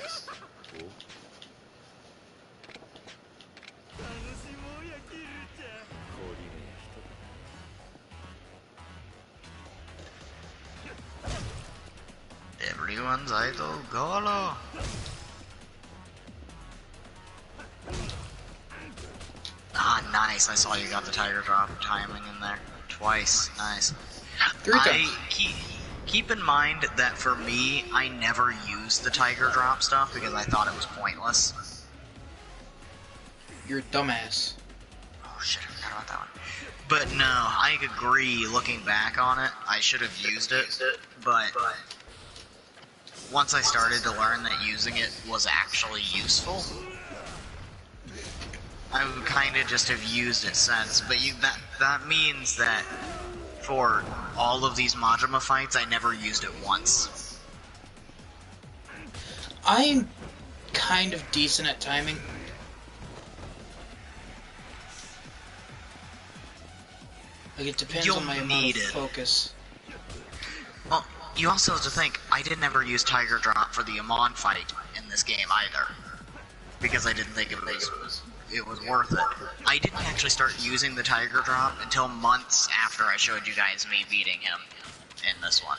Everyone's idol, Golo. Ah, nice. I saw you got the Tiger Drop timing in there. Twice. Nice. 3 times. Keep in mind that for me, I never used the Tiger Drop stuff because I thought it was pointless. You're a dumbass. Oh shit, I forgot about that one. But no, I agree, looking back on it, I should have used it, but once I started to learn that using it was actually useful, I would kind of just have used it since. But that means that for all of these Majima fights, I never used it once. I'm kind of decent at timing. Like, it depends on my amount of focus. Well, you also have to think, I didn't ever use Tiger Drop for the Amon fight in this game either. Because I didn't think it was worth it. I didn't actually start using the Tiger Drop until months after I showed you guys me beating him in this one.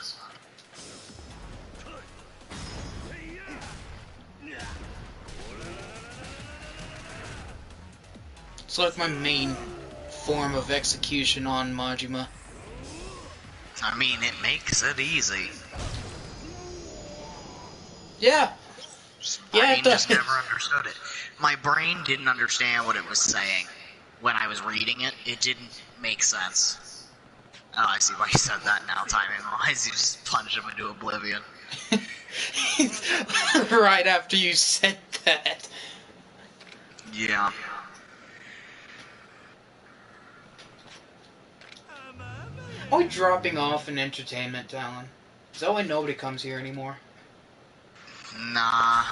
It's like my main form of execution on Majima. I mean, it makes it easy. Yeah. My Yeah, brain it does. just never understood it. My brain didn't understand what it was saying when I was reading it. It didn't make sense. Oh, I see why you said that now, timing-wise. You just plunged him into oblivion. Right after you said that. Yeah. Are we dropping off in entertainment, Talon? Is that why nobody comes here anymore? Nah.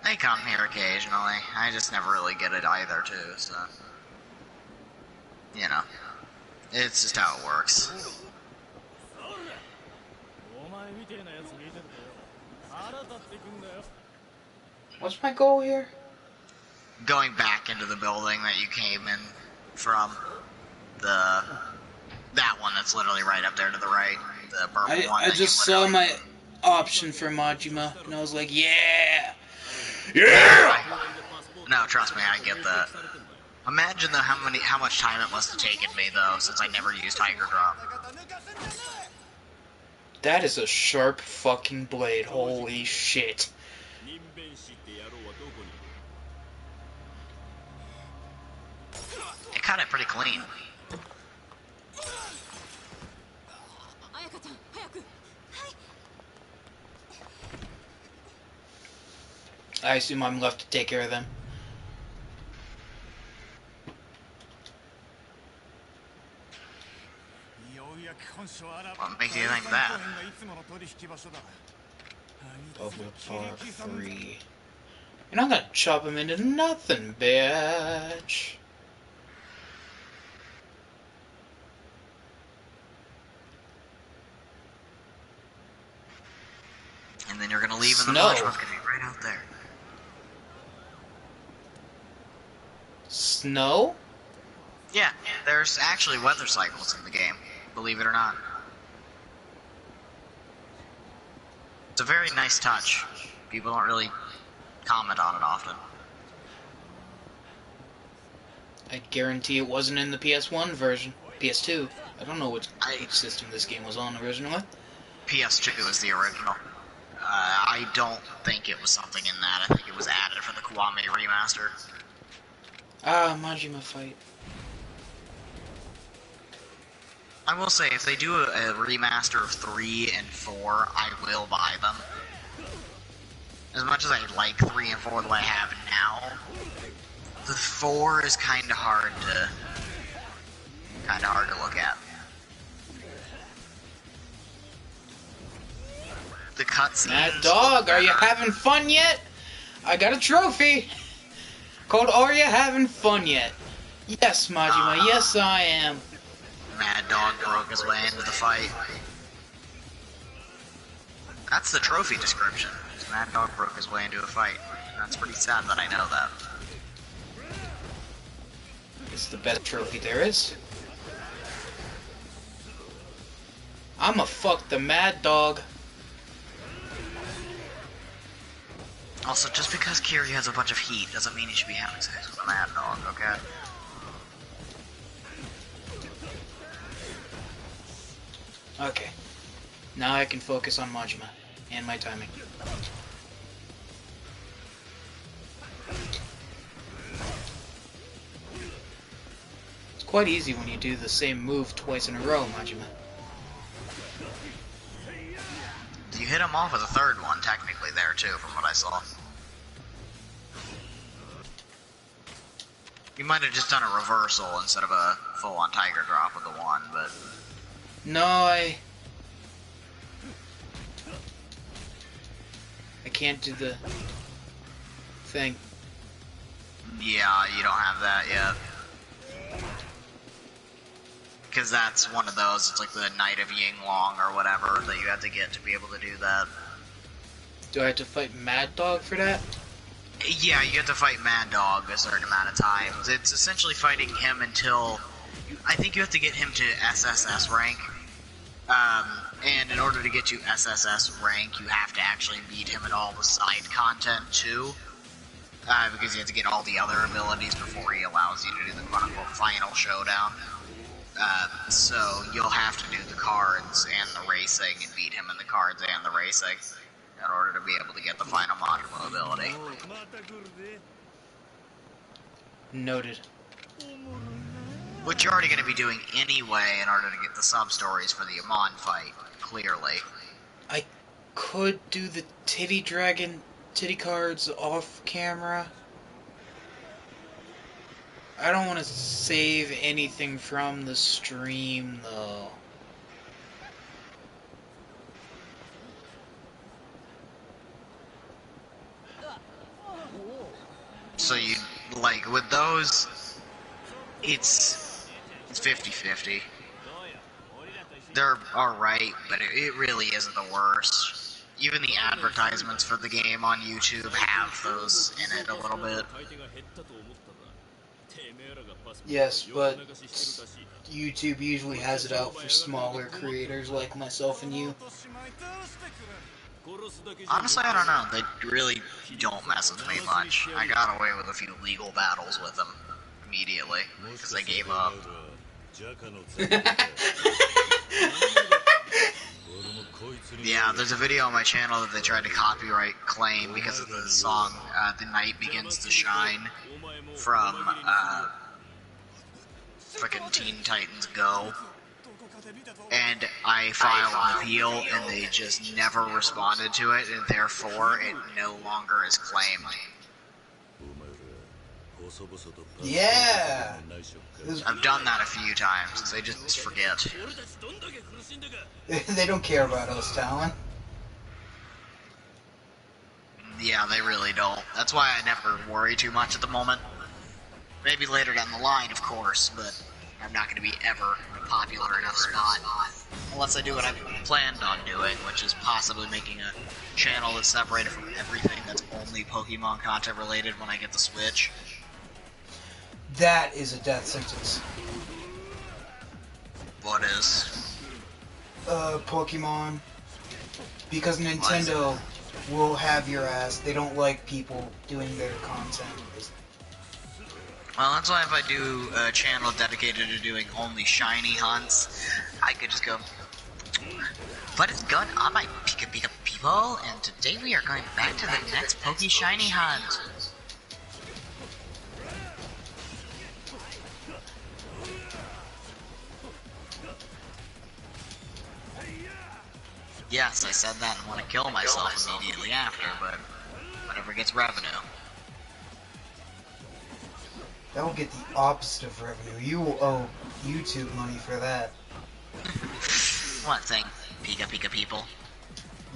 They come here occasionally. I just never really get it either, too, so... You know. It's just how it works. What's my goal here? Going back into the building that you came in from. That one that's literally right up there to the right. The purple one. I just saw my option for Majima, and I was like, yeah! Yeah! No, trust me, I get that. Imagine though how much time it must have taken me though, since I never used Tiger Drop. That is a sharp fucking blade, holy shit. It cut it pretty clean. I assume I'm left to take care of them. What makes you think that? Public Park 3. You're not gonna chop him into nothing, bitch. And then you're gonna leave in the Snow. bush. What's gonna be right out there? Snow? Yeah, there's actually weather cycles in the game, believe it or not. It's a very nice touch. People don't really comment on it often. I guarantee it wasn't in the PS1 version. PS2. I don't know which system this game was on originally. PS2 is the original. I don't think it was something in that. I think it was added for the KIWAMI remaster. Ah, Majima fight. I will say, if they do a remaster of 3 and 4, I will buy them. As much as I like 3 and 4 the way I have it now, the 4 is kind of hard to look at. The cutscenes. Mad Dog, are you having fun yet? I got a trophy. Called Are You Having Fun Yet? Yes, Majima, yes I am. Mad Dog broke his way into the fight. That's the trophy description. Mad Dog broke his way into a fight. That's pretty sad that I know that. It's the best trophy there is. I'ma fuck the Mad Dog. Also, just because Kiri has a bunch of heat doesn't mean he should be having sex with a Mad Dog, okay? Okay. Now I can focus on Majima and my timing. It's quite easy when you do the same move twice in a row, Majima. You hit him off with a third one, technically, there, too, from what I saw. You might have just done a reversal instead of a full-on Tiger Drop with the one, but... No, I can't do the thing. Yeah, you don't have that yet. Because that's one of those, it's like the Night of Yinglong or whatever that you have to get to be able to do that. Do I have to fight Mad Dog for that? Yeah, you have to fight Mad Dog a certain amount of times. It's essentially fighting him until... I think you have to get him to SSS rank. And in order to get to SSS rank, you have to actually beat him in all the side content too. because you have to get all the other abilities before he allows you to do the quote-unquote final showdown. So you'll have to do the cards and the racing and beat him in the cards and the racing in order to be able to get the final module ability. Noted. Which you're already going to be doing anyway in order to get the sub-stories for the Amon fight, clearly. I could do the titty cards off camera. I don't want to save anything from the stream, though. So you, like, with those, it's 50-50. They're alright, but it really isn't the worst. Even the advertisements for the game on YouTube have those in it a little bit. Yes, but YouTube usually has it out for smaller creators like myself and you. Honestly, I don't know. They really don't mess with me much. I got away with a few legal battles with them immediately, because I gave up. Yeah, there's a video on my channel that they tried to copyright claim because of the song The Night Begins to Shine from frickin' Teen Titans Go. And I filed an appeal and they just never responded to it, and therefore it no longer is claimed. Yeah! I've done that a few times, they just forget. They don't care about us, Talon. Yeah, they really don't. That's why I never worry too much at the moment. Maybe later down the line, of course, but I'm not going to be ever a popular enough spot. Unless I do what I've planned on doing, which is possibly making a channel that's separated from everything that's only Pokemon content related when I get the Switch. That is a death sentence. What is? Pokemon. Because Nintendo will have your ass. They don't like people doing their content. Well, that's why if I do a channel dedicated to doing only shiny hunts, I could just go, what is going on, my Pika Pika people? And today we are going back to the next Poke Shiny hunt. Yes, I said that and want to kill myself immediately after, but whatever gets revenue. That will get the opposite of revenue. You will owe YouTube money for that. What thing? Pika Pika people?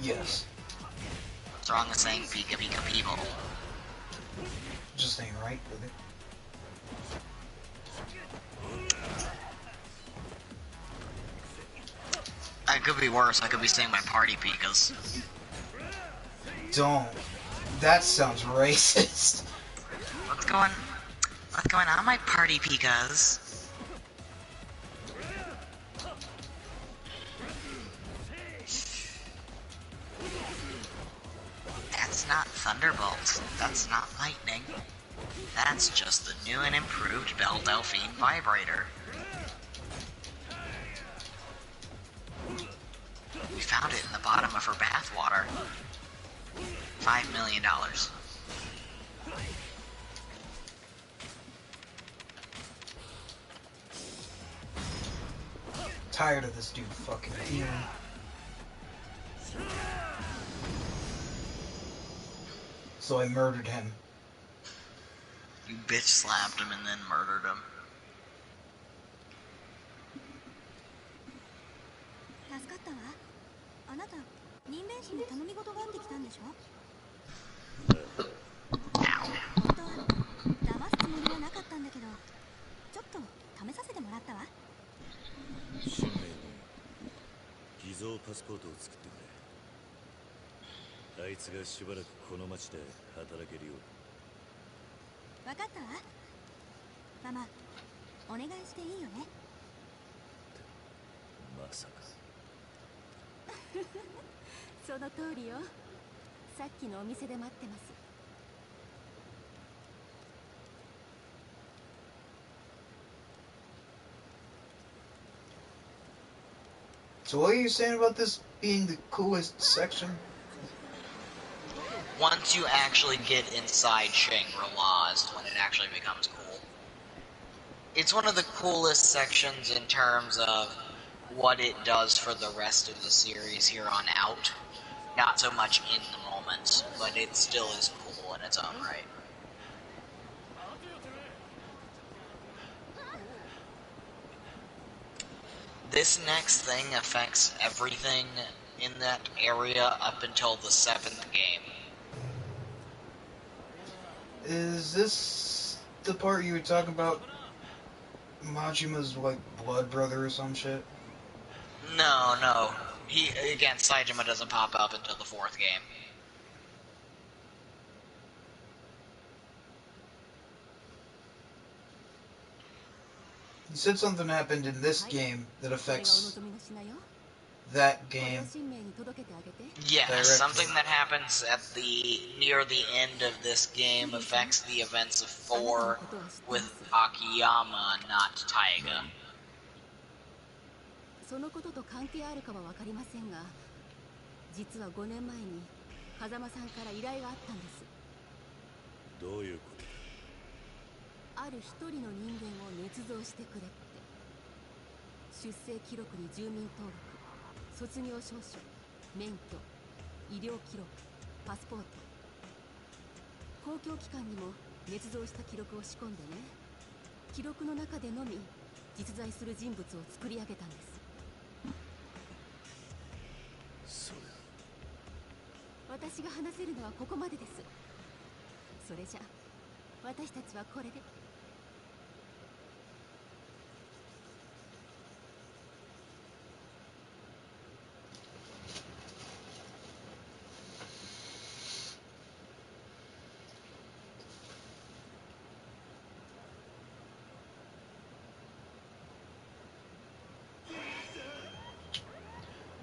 Yes. What's wrong with saying Pika Pika people? Just ain't right with it. It could be worse. I could be saying my party Pikas. Don't. That sounds racist. What's going on, my party Pikas? That's not Thunderbolt. That's not lightning. That's just the new and improved Belle Delphine vibrator. We found it in the bottom of her bathwater. $5 million. Tired of this dude fucking healing. So I murdered him. You bitch slapped him and then murdered him. 助かったわ。あなた、任弁士に頼み事があってきたんでしょ？本当は騙すつもりはなかったんだけど、ちょっと試させてもらったわ。新名に偽造パスポートを作ってくれ。あいつがしばらくこの町で働けるようわかったわ。ママ、お願いしていいよね。まさか。その通りよ。さっきのお店で待ってます。So what are you saying about this being the coolest section? Once you actually get inside Shangri-La is when it actually becomes cool. It's one of the coolest sections in terms of what it does for the rest of the series here on out. Not so much in the moment, but it still is cool in its own right. This next thing affects everything in that area up until the 7th game. Is this the part you were talking about? Majima's, like, blood brother or some shit? No. Again, Saejima doesn't pop up until the 4th game. You said something happened in this game that affects that game. Yes, Directly. something that happens at near the end of this game affects the events of 4 with Akiyama, not Taiga. そのことと関係あるかは分かりませんが、実は5年前に風間さんから依頼があったんです。どういうこと？ある一人の人間を捏造してくれって。出生記録に住民登録、卒業証書、免許、医療記録、パスポート。公共機関にも捏造した記録を仕込んでね。記録の中でのみ実在する人物を作り上げたんです。私が話せるのはここまでです。それじゃ私たちはこれで。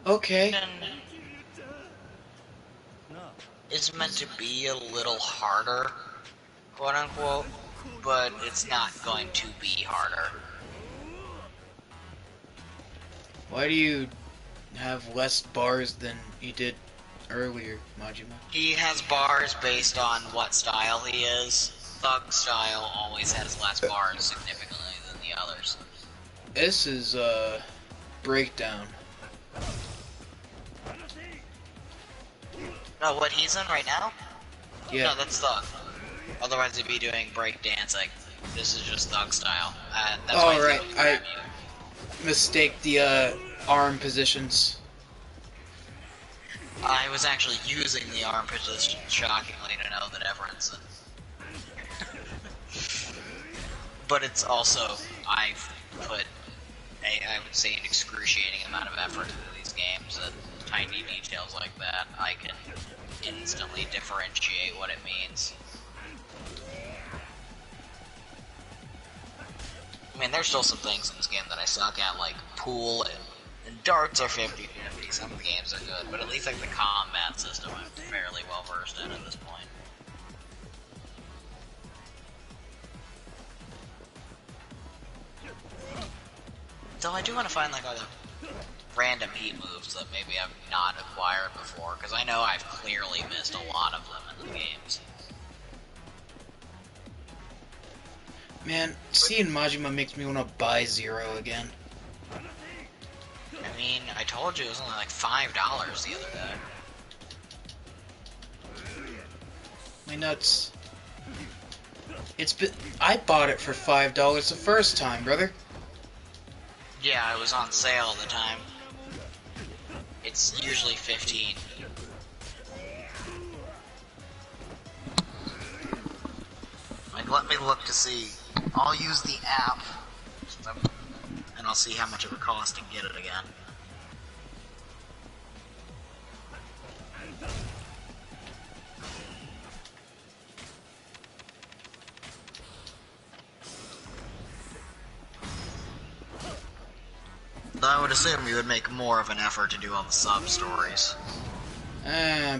Okay. It's meant to be a little harder, quote unquote, but it's not going to be harder. Why do you have less bars than you did earlier, Majima? He has bars based on what style he is. Thug style always has less bars significantly than the others. This is, breakdown. No, what he's in right now? Yeah. No, that's Thug. Otherwise he'd be doing break dancing. This is just Thug style. That's why right. I mistake the, arm positions. I was actually using the arm position, shockingly, to know the difference. But it's also, I've put, I would say, an excruciating amount of effort into these games, and tiny details like that, I can instantly differentiate what it means. I mean, there's still some things in this game that I suck at, like pool and darts are 50-50. Some games are good, but at least like the combat system I'm fairly well versed in at this point. Though I do want to find like other random heat moves that maybe I've not acquired before, because I know I've clearly missed a lot of them in the games. Man, seeing Majima makes me want to buy Zero again. I mean, I told you it was only like $5 the other day. My nuts. I bought it for $5 the first time, brother. Yeah, it was on sale at the time. It's usually 15. Like, let me look to see. I'll use the app, and I'll see how much it would cost to get it again. Though I would assume you would make more of an effort to do all the sub-stories.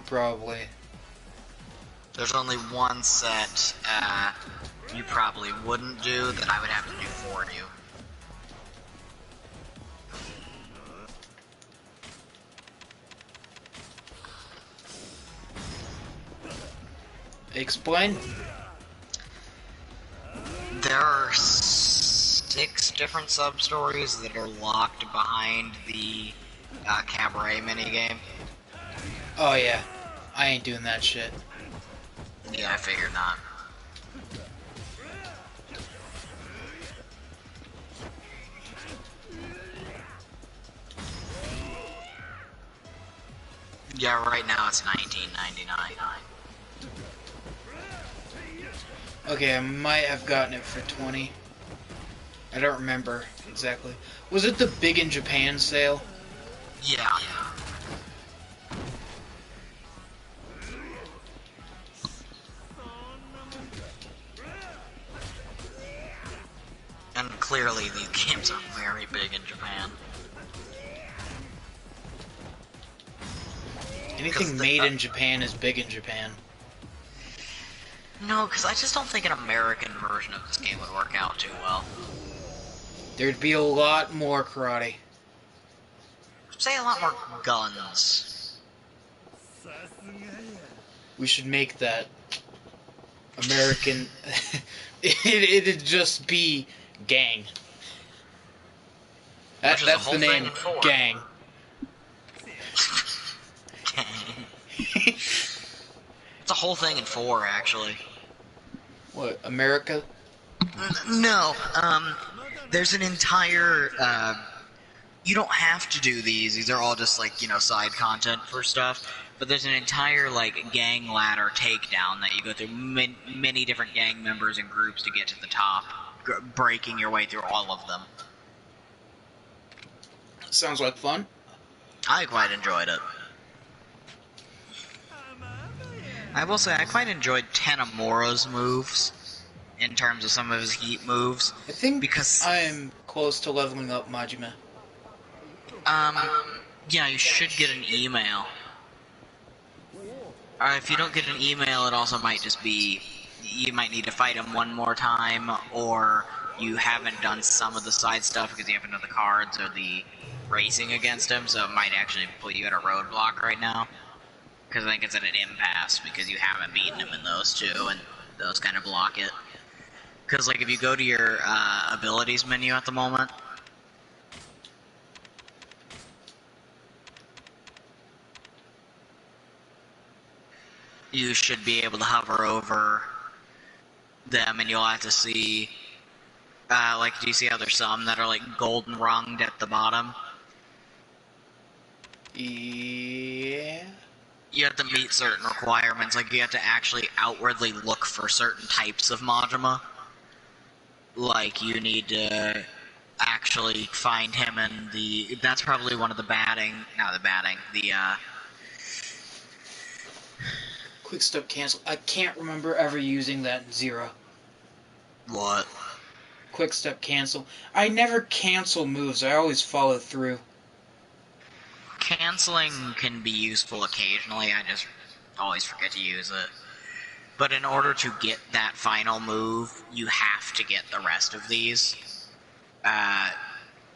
Probably. There's only one set you probably wouldn't do that I would have to do for you. Explain. There are 6 different sub-stories that are locked behind the cabaret minigame. Oh yeah, I ain't doing that shit. Yeah, I figured not. Yeah, right now it's $19.99. Okay, I might have gotten it for 20. I don't remember exactly. Was it the Big in Japan sale? Yeah. And clearly these games are very big in Japan. Anything made in Japan is big in Japan. No, because I just don't think an American version of this game would work out too well. There'd be a lot more karate. Say a lot more guns. We should make that American. It'd just be gang. Which is That's the whole the name. thing for. Gang. It's a whole thing in 4, actually. What, America? No, there's an entire, you don't have to do these. These are all just, like, you know, side content for stuff. But there's an entire, like, gang ladder takedown that you go through many different gang members and groups to get to the top, breaking your way through all of them. Sounds like fun. I quite enjoyed it. I will say, I quite enjoyed Tanemura's moves, in terms of some of his heat moves. I think because I'm close to leveling up Majima. Yeah, you should get an email. If you don't get an email, it also might just be you might need to fight him one more time, or you haven't done some of the side stuff because you haven't done the cards or the racing against him, so it might actually put you at a roadblock right now. Because I think it's at an impasse, because you haven't beaten him in those two, and those kind of block it. Because, like, if you go to your abilities menu at the moment, you should be able to hover over them, and you'll have to see, like, do you see how there's some that are, like, golden runged at the bottom? Yeah. You have to meet certain requirements, like, you have to actually outwardly look for certain types of Majima. Like, you need to actually find him in the... That's probably one of the Quick step cancel. I can't remember ever using that in Zero. What? Quick step cancel. I never cancel moves. I always follow through. Canceling can be useful occasionally, I just always forget to use it. But in order to get that final move, you have to get the rest of these.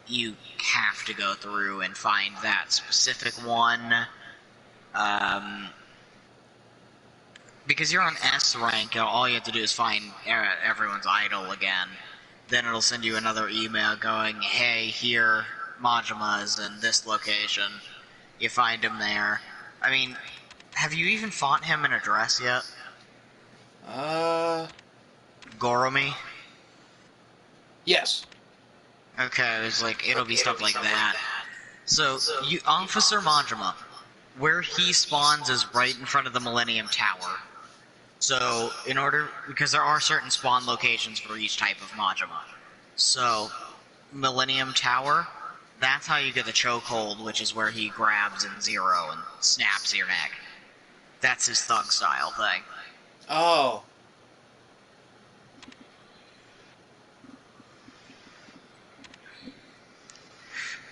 You have to go through and find that specific one. Because you're on S rank, all you have to do is find everyone's idol again. Then it'll send you another email going, hey, here, Majima is in this location. You find him there. I mean, have you even fought him in a dress yet? Goromi? Yes. Okay, it's like, it'll be stuff like that. So, Officer Majima, where he spawns is right in front of the Millennium Tower. So, because there are certain spawn locations for each type of Majima. So, Millennium Tower, that's how you get the chokehold, which is where he grabs in Zero and snaps your neck. That's his thug style thing. Oh.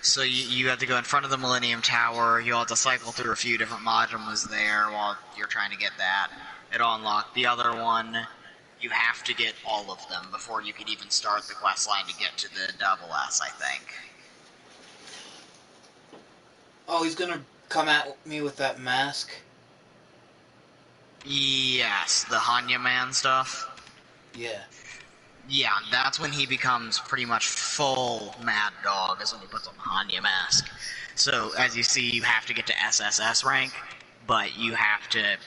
So you have to go in front of the Millennium Tower, you'll have to cycle through a few different modules there while you're trying to get that. It'll unlock the other one. You have to get all of them before you can even start the quest line to get to the double S, I think. Oh, he's gonna come at me with that mask? Yes, the Hanya Man stuff. Yeah. Yeah, that's when he becomes pretty much full Mad Dog, is when he puts on the Hanya mask. So, as you see, you have to get to SSS rank, but you have to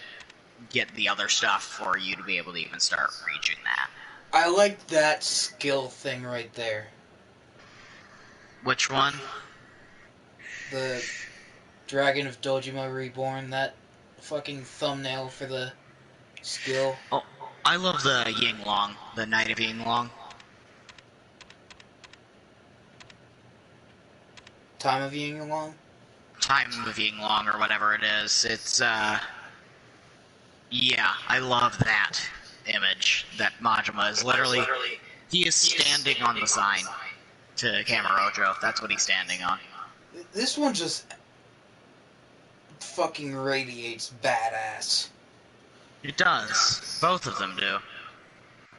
get the other stuff for you to be able to even start reaching that. I like that skill thing right there. Which one? The Dragon of Dojima Reborn, that fucking thumbnail for the skill. Oh, I love the Yinglong, the Knight of Yinglong. Time of Ying Along? Time of Yinglong, or whatever it is. It's, yeah, I love that image. That Majima is literally... He is standing on the sign to Kamurocho. That's what he's standing on. This one just fucking radiates badass. It does. Both of them do.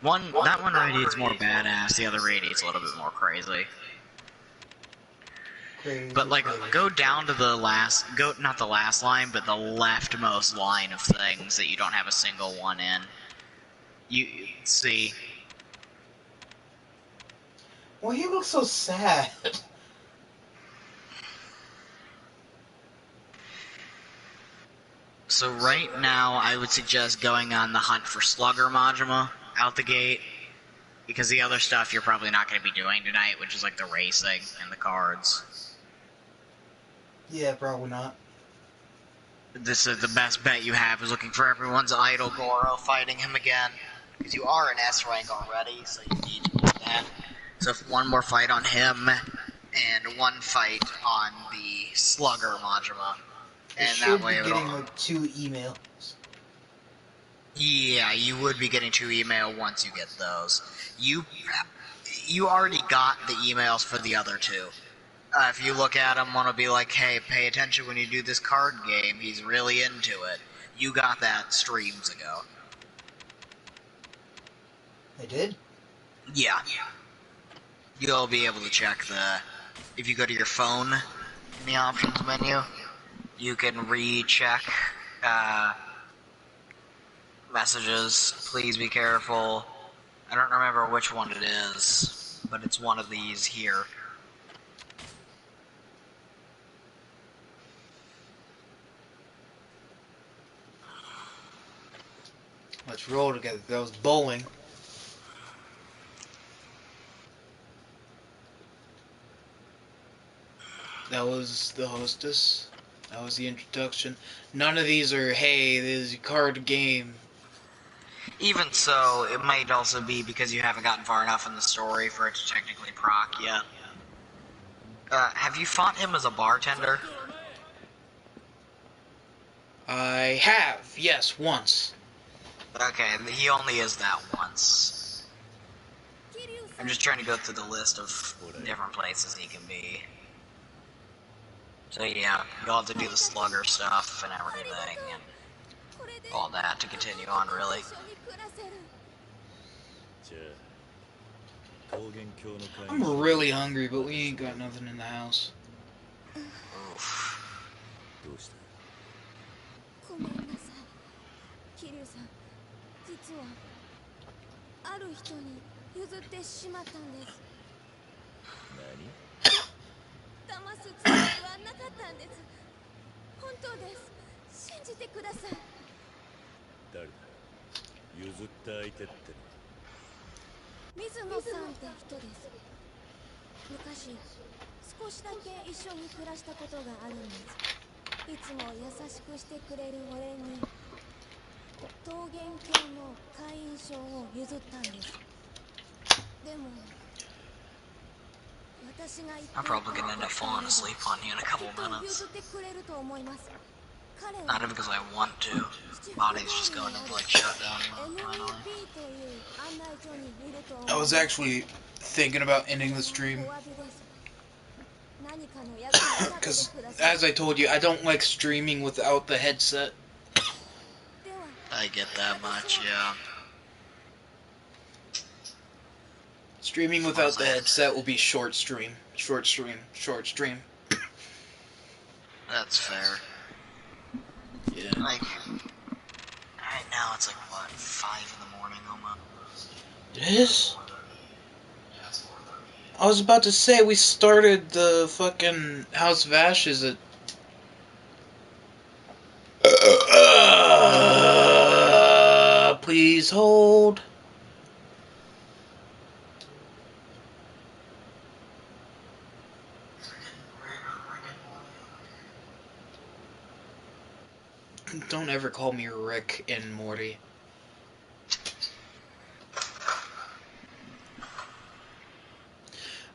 That one radiates more badass, the other radiates a little bit more crazy. Crazy, But, like, crazy. go down to the last... not the last line, but the leftmost line of things that you don't have a single one in. You see... Well, he looks so sad. So right now, I would suggest going on the hunt for Slugger Majima out the gate. Because the other stuff you're probably not going to be doing tonight, which is like the racing and the cards. Yeah, probably not. This is the best bet you have, is looking for everyone's idol Goro, fighting him again. Because you are an S rank already, so you need to do that. So if one more fight on him, and one fight on the Slugger Majima. You And should that way be it getting will... like 2 emails. Yeah, you would be getting 2 email once you get those. You already got the emails for the other 2. If you look at them, one will be like, hey, pay attention when you do this card game, he's really into it. You got that streams ago. I did? Yeah. You'll be able to check the... If you go to your phone in the options menu, you can recheck messages. Please be careful. I don't remember which one it is, but it's one of these here. Let's roll together. That was bowling. That was the hostess. That was the introduction. None of these are, hey, this is a card game. Even so, it might also be because you haven't gotten far enough in the story for it to technically proc yet. Have you fought him as a bartender? I have, yes, once. Okay, he only is that once. I'm just trying to go through the list of different places he can be. So yeah, you'll have to do the slugger stuff and everything, and all that to continue on, really. じゃあ桃源郷の会 I'm really hungry, but we ain't got nothing in the house. Oof. どうしたごめんなさい桐生さん実はある人に譲ってしまったんです何騙すつもりはなかったんです本当です信じてください誰だ譲った相手って水野さんって人です昔少しだけ一緒に暮らしたことがあるんですいつも優しくしてくれるお礼に桃源郷の会員証を譲ったんですでも私が言って I'm probably gonna end up falling asleep on you in a couple きっと minutes. 譲ってくれると思います彼は Not even because I want to. Body's just going into like shutdown mode finally. NEP という案内所にいると思い I ます was actually thinking about ending the stream. お詫びです何かの役に立 Because, ててください as I told you, I don't like streaming without the headset. では I get that much, yeah. Streaming without the headset will be short stream. Short stream. Short stream. That's fair. Yeah. Like, now it's like, what, 5 in the morning almost? It is? I was about to say, we started the fucking House of Ashes at... please hold. Don't ever call me Rick and Morty.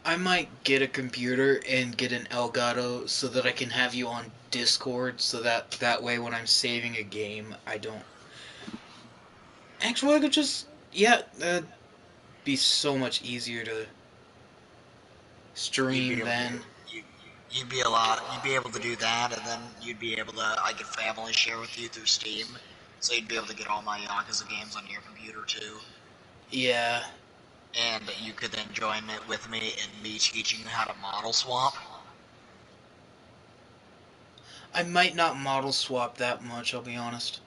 I might get a computer and get an Elgato so that I can have you on Discord, so that way when I'm saving a game, I don't... Actually, I could just... Yeah, that'd be so much easier to stream then. You'd be able to do that, and then you'd be able to, I could family share with you through Steam, so you'd be able to get all my Yakuza games on your computer too. Yeah. And you could then join it with me in me teaching you how to model swap. I might not model swap that much, I'll be honest.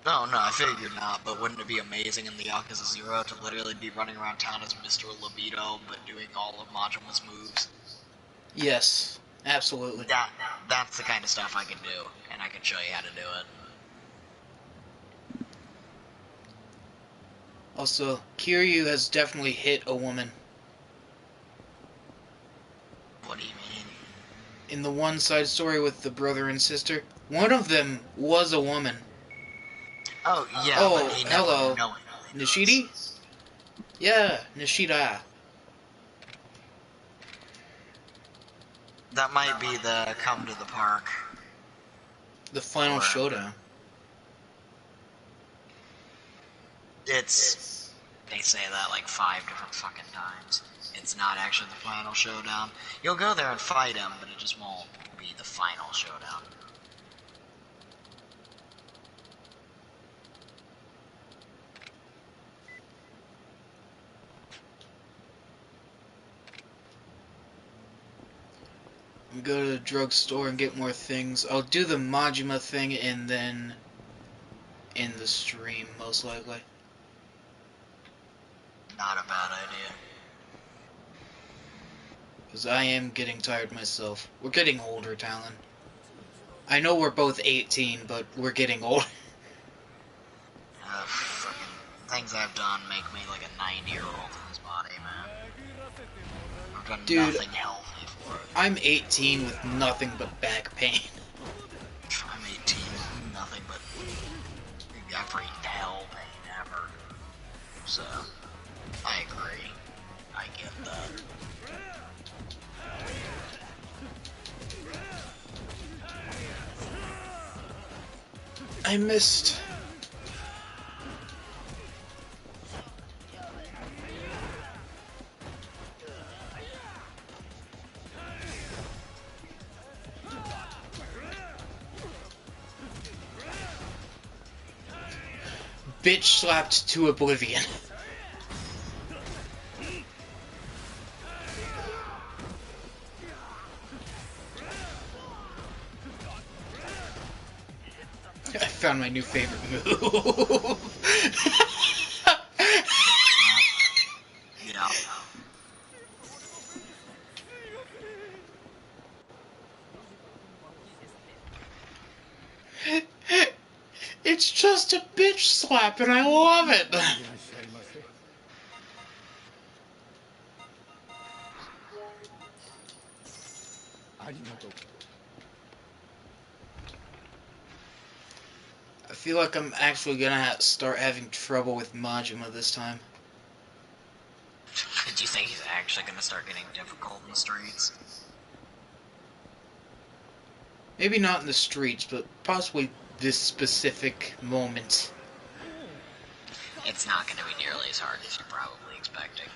No, I figured not, but wouldn't it be amazing in the Yakuza 0 to literally be running around town as Mr. Libido, but doing all of Majima's moves? Yes, absolutely. That's the kind of stuff I could do, and I could show you how to do it. Also, Kiryu has definitely hit a woman. What do you mean? In the one side story with the brother and sister, one of them was a woman. Oh, yeah, Oh, but he never hello. knowingly Nishidi? Yeah, Nishida. That might be the come to the park. The final showdown. They say that like 5 different fucking times. It's not actually the final showdown. You'll go there and fight him, but it just won't be the final showdown. Go to the drugstore and get more things. I'll do the Majima thing and then in the stream, most likely. Not a bad idea. Because I am getting tired myself. We're getting older, Talon. I know we're both 18, but we're getting older. Fucking things I've done make me like a 90-year-old in this body, man. I've done nothing healthy for it. I'm 18 with nothing but back pain. I'm 18 with nothing but every hell pain ever. So, I agree. I get that. I missed. Bitch slapped to oblivion. I found my new favorite move. Yeah. It's just a bitch slap and I love it. I feel like I'm actually gonna start having trouble with Majima this time. Do you think he's actually gonna start getting difficult in the streets? Maybe not in the streets, but possibly this specific moment. It's not gonna be nearly as hard as you're probably expecting.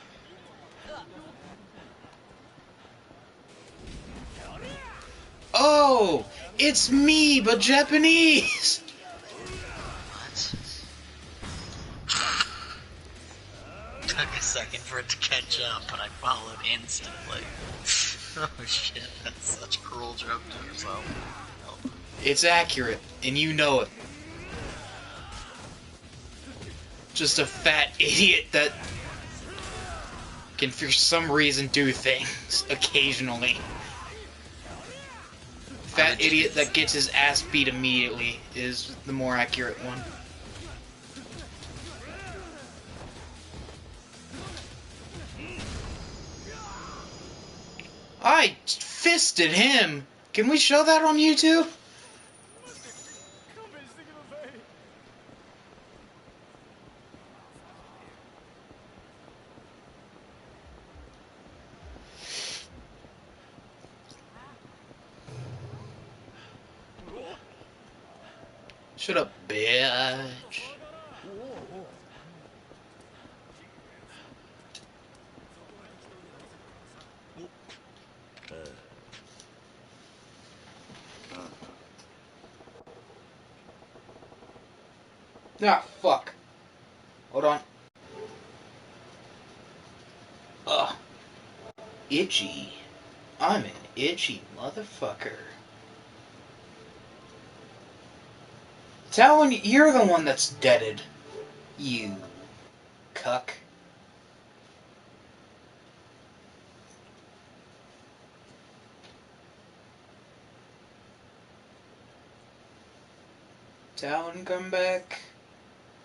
Oh! It's me, but Japanese! What? Took a second for it to catch up, but I followed instantly. Oh shit, that's such a cruel joke to yourself. It's accurate, and you know it. just a fat idiot that can for some reason do things occasionally. Fat idiot that gets his ass beat immediately is the more accurate one. I fisted him! Can we show that on YouTube? Shut up, bitch. Ah, fuck. Hold on. Ugh. Itchy. I'm an itchy motherfucker. Talon, you're the one that's deaded. You cuck. Talon, come back.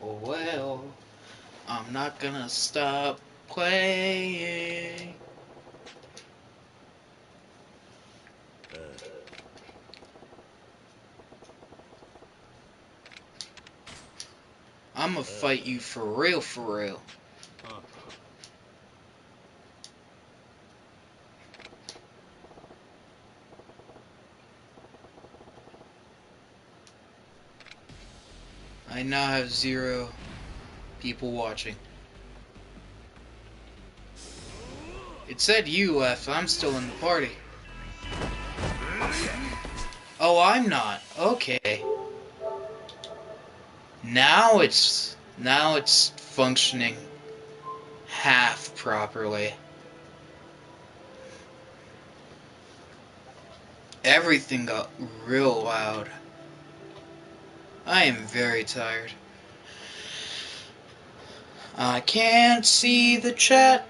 Oh well. I'm not gonna stop playing. I'ma fight you for real, for real. I now have 0 people watching. It said you left, I'm still in the party. Oh, I'm not. Okay. Now it's functioning half properly. Everything got real loud. I am very tired. I can't see the chat.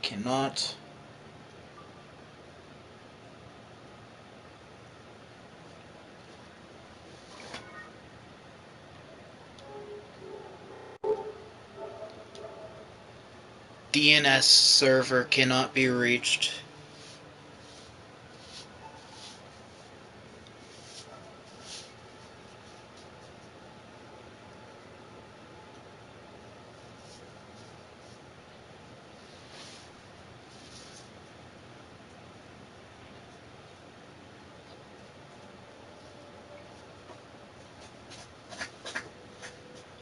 Cannot. DNS server cannot be reached.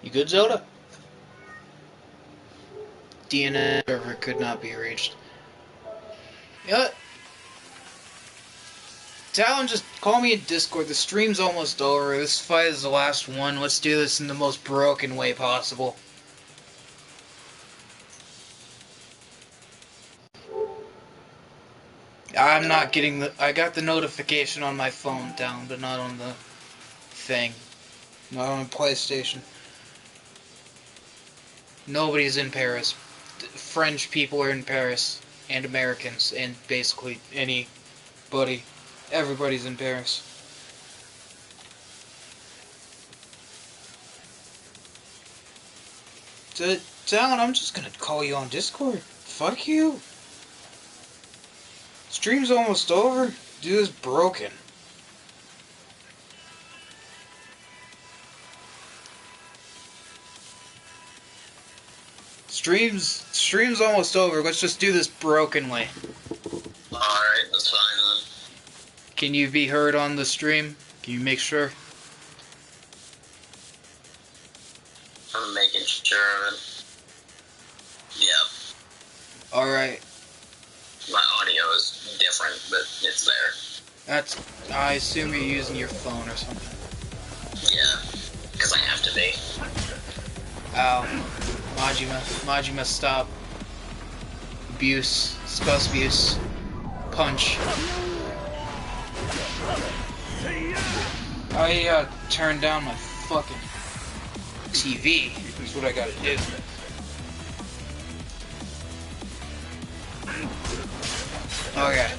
You good, Zelda? DNS server could not be reached. Yeah. Talon, just call me in Discord. The stream's almost over. This fight is the last one. Let's do this in the most broken way possible. I'm not getting the... I got the notification on my phone down, but not on the thing. Not on PlayStation. Nobody's in Paris. French people are in Paris. And Americans. And basically anybody. Everybody's in Paris. Talon, I'm just gonna call you on Discord. Fuck you. Stream's almost over. Dude is broken. Stream's almost over. Let's just do this brokenly. Alright, that's fine then. Can you be heard on the stream? Can you make sure? I'm making sure of it. Yeah. Alright. My audio is different, but it's there. I assume you're using your phone or something. Yeah. Because I have to be. Ow. Majima, stop. Abuse. Spouse abuse. Punch. I turned down my fucking TV. That's what I gotta do. Okay.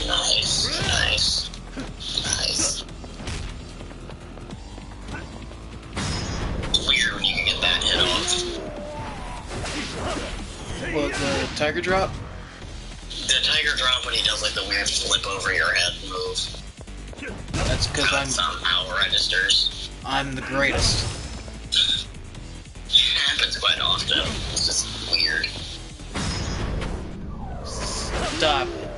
Nice, nice, nice. It's weird when you can get that hit off. What, the tiger drop? The tiger drop when he does like the weird flip over your head move. That's because Somehow registers. I'm the greatest. Happens quite often. It's just weird. Stop it.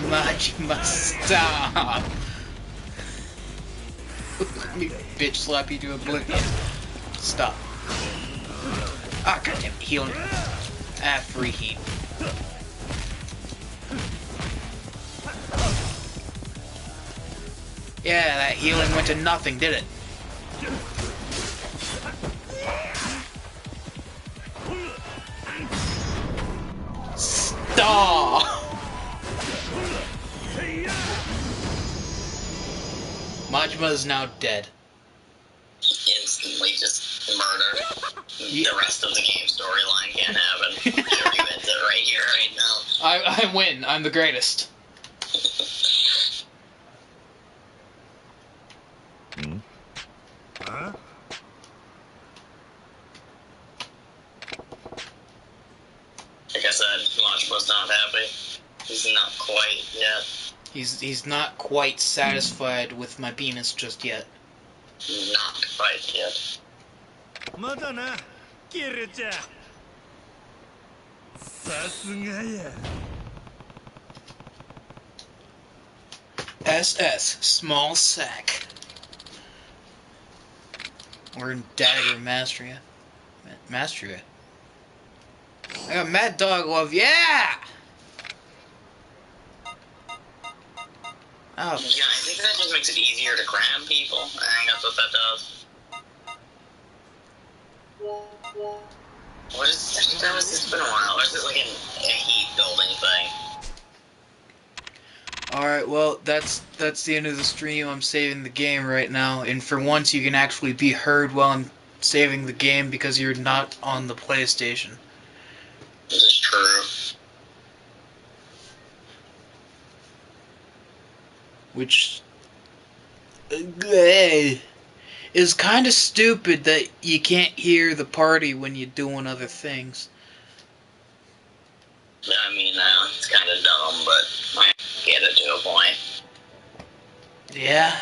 Majima, stop! Let me bitch slap you to oblivion. Stop. Ah, goddamn, healing. Ah, free heat. Yeah, that healing went to nothing, did it? Stop! Majima is now dead. Instantly just murdered. Yeah. The rest of the game storyline can't happen. Every minute right here, right now. I win. I'm the greatest. Huh? Like I said, Launchbo's not happy. He's not quite yet. He's not quite satisfied with my penis just yet. Not quite yet. まだな、キルちゃん。さすがや。SS, small sack. We're in Dagger Masteria. Masteria. I got Mad Dog Love, yeah! Oh, Yeah, I think that just makes it easier to grab people. I think that's what that does. What is that? It's been a while. Or is it like a heat building thing? alright, well, that's the end of the stream. I'm saving the game right now, and for once you can actually be heard while I'm saving the game because you're not on the PlayStation. This is true. Which is kind of stupid that you can't hear the party when you're doing other things. I mean, it's kind of dumb, but I get it to a point. Yeah.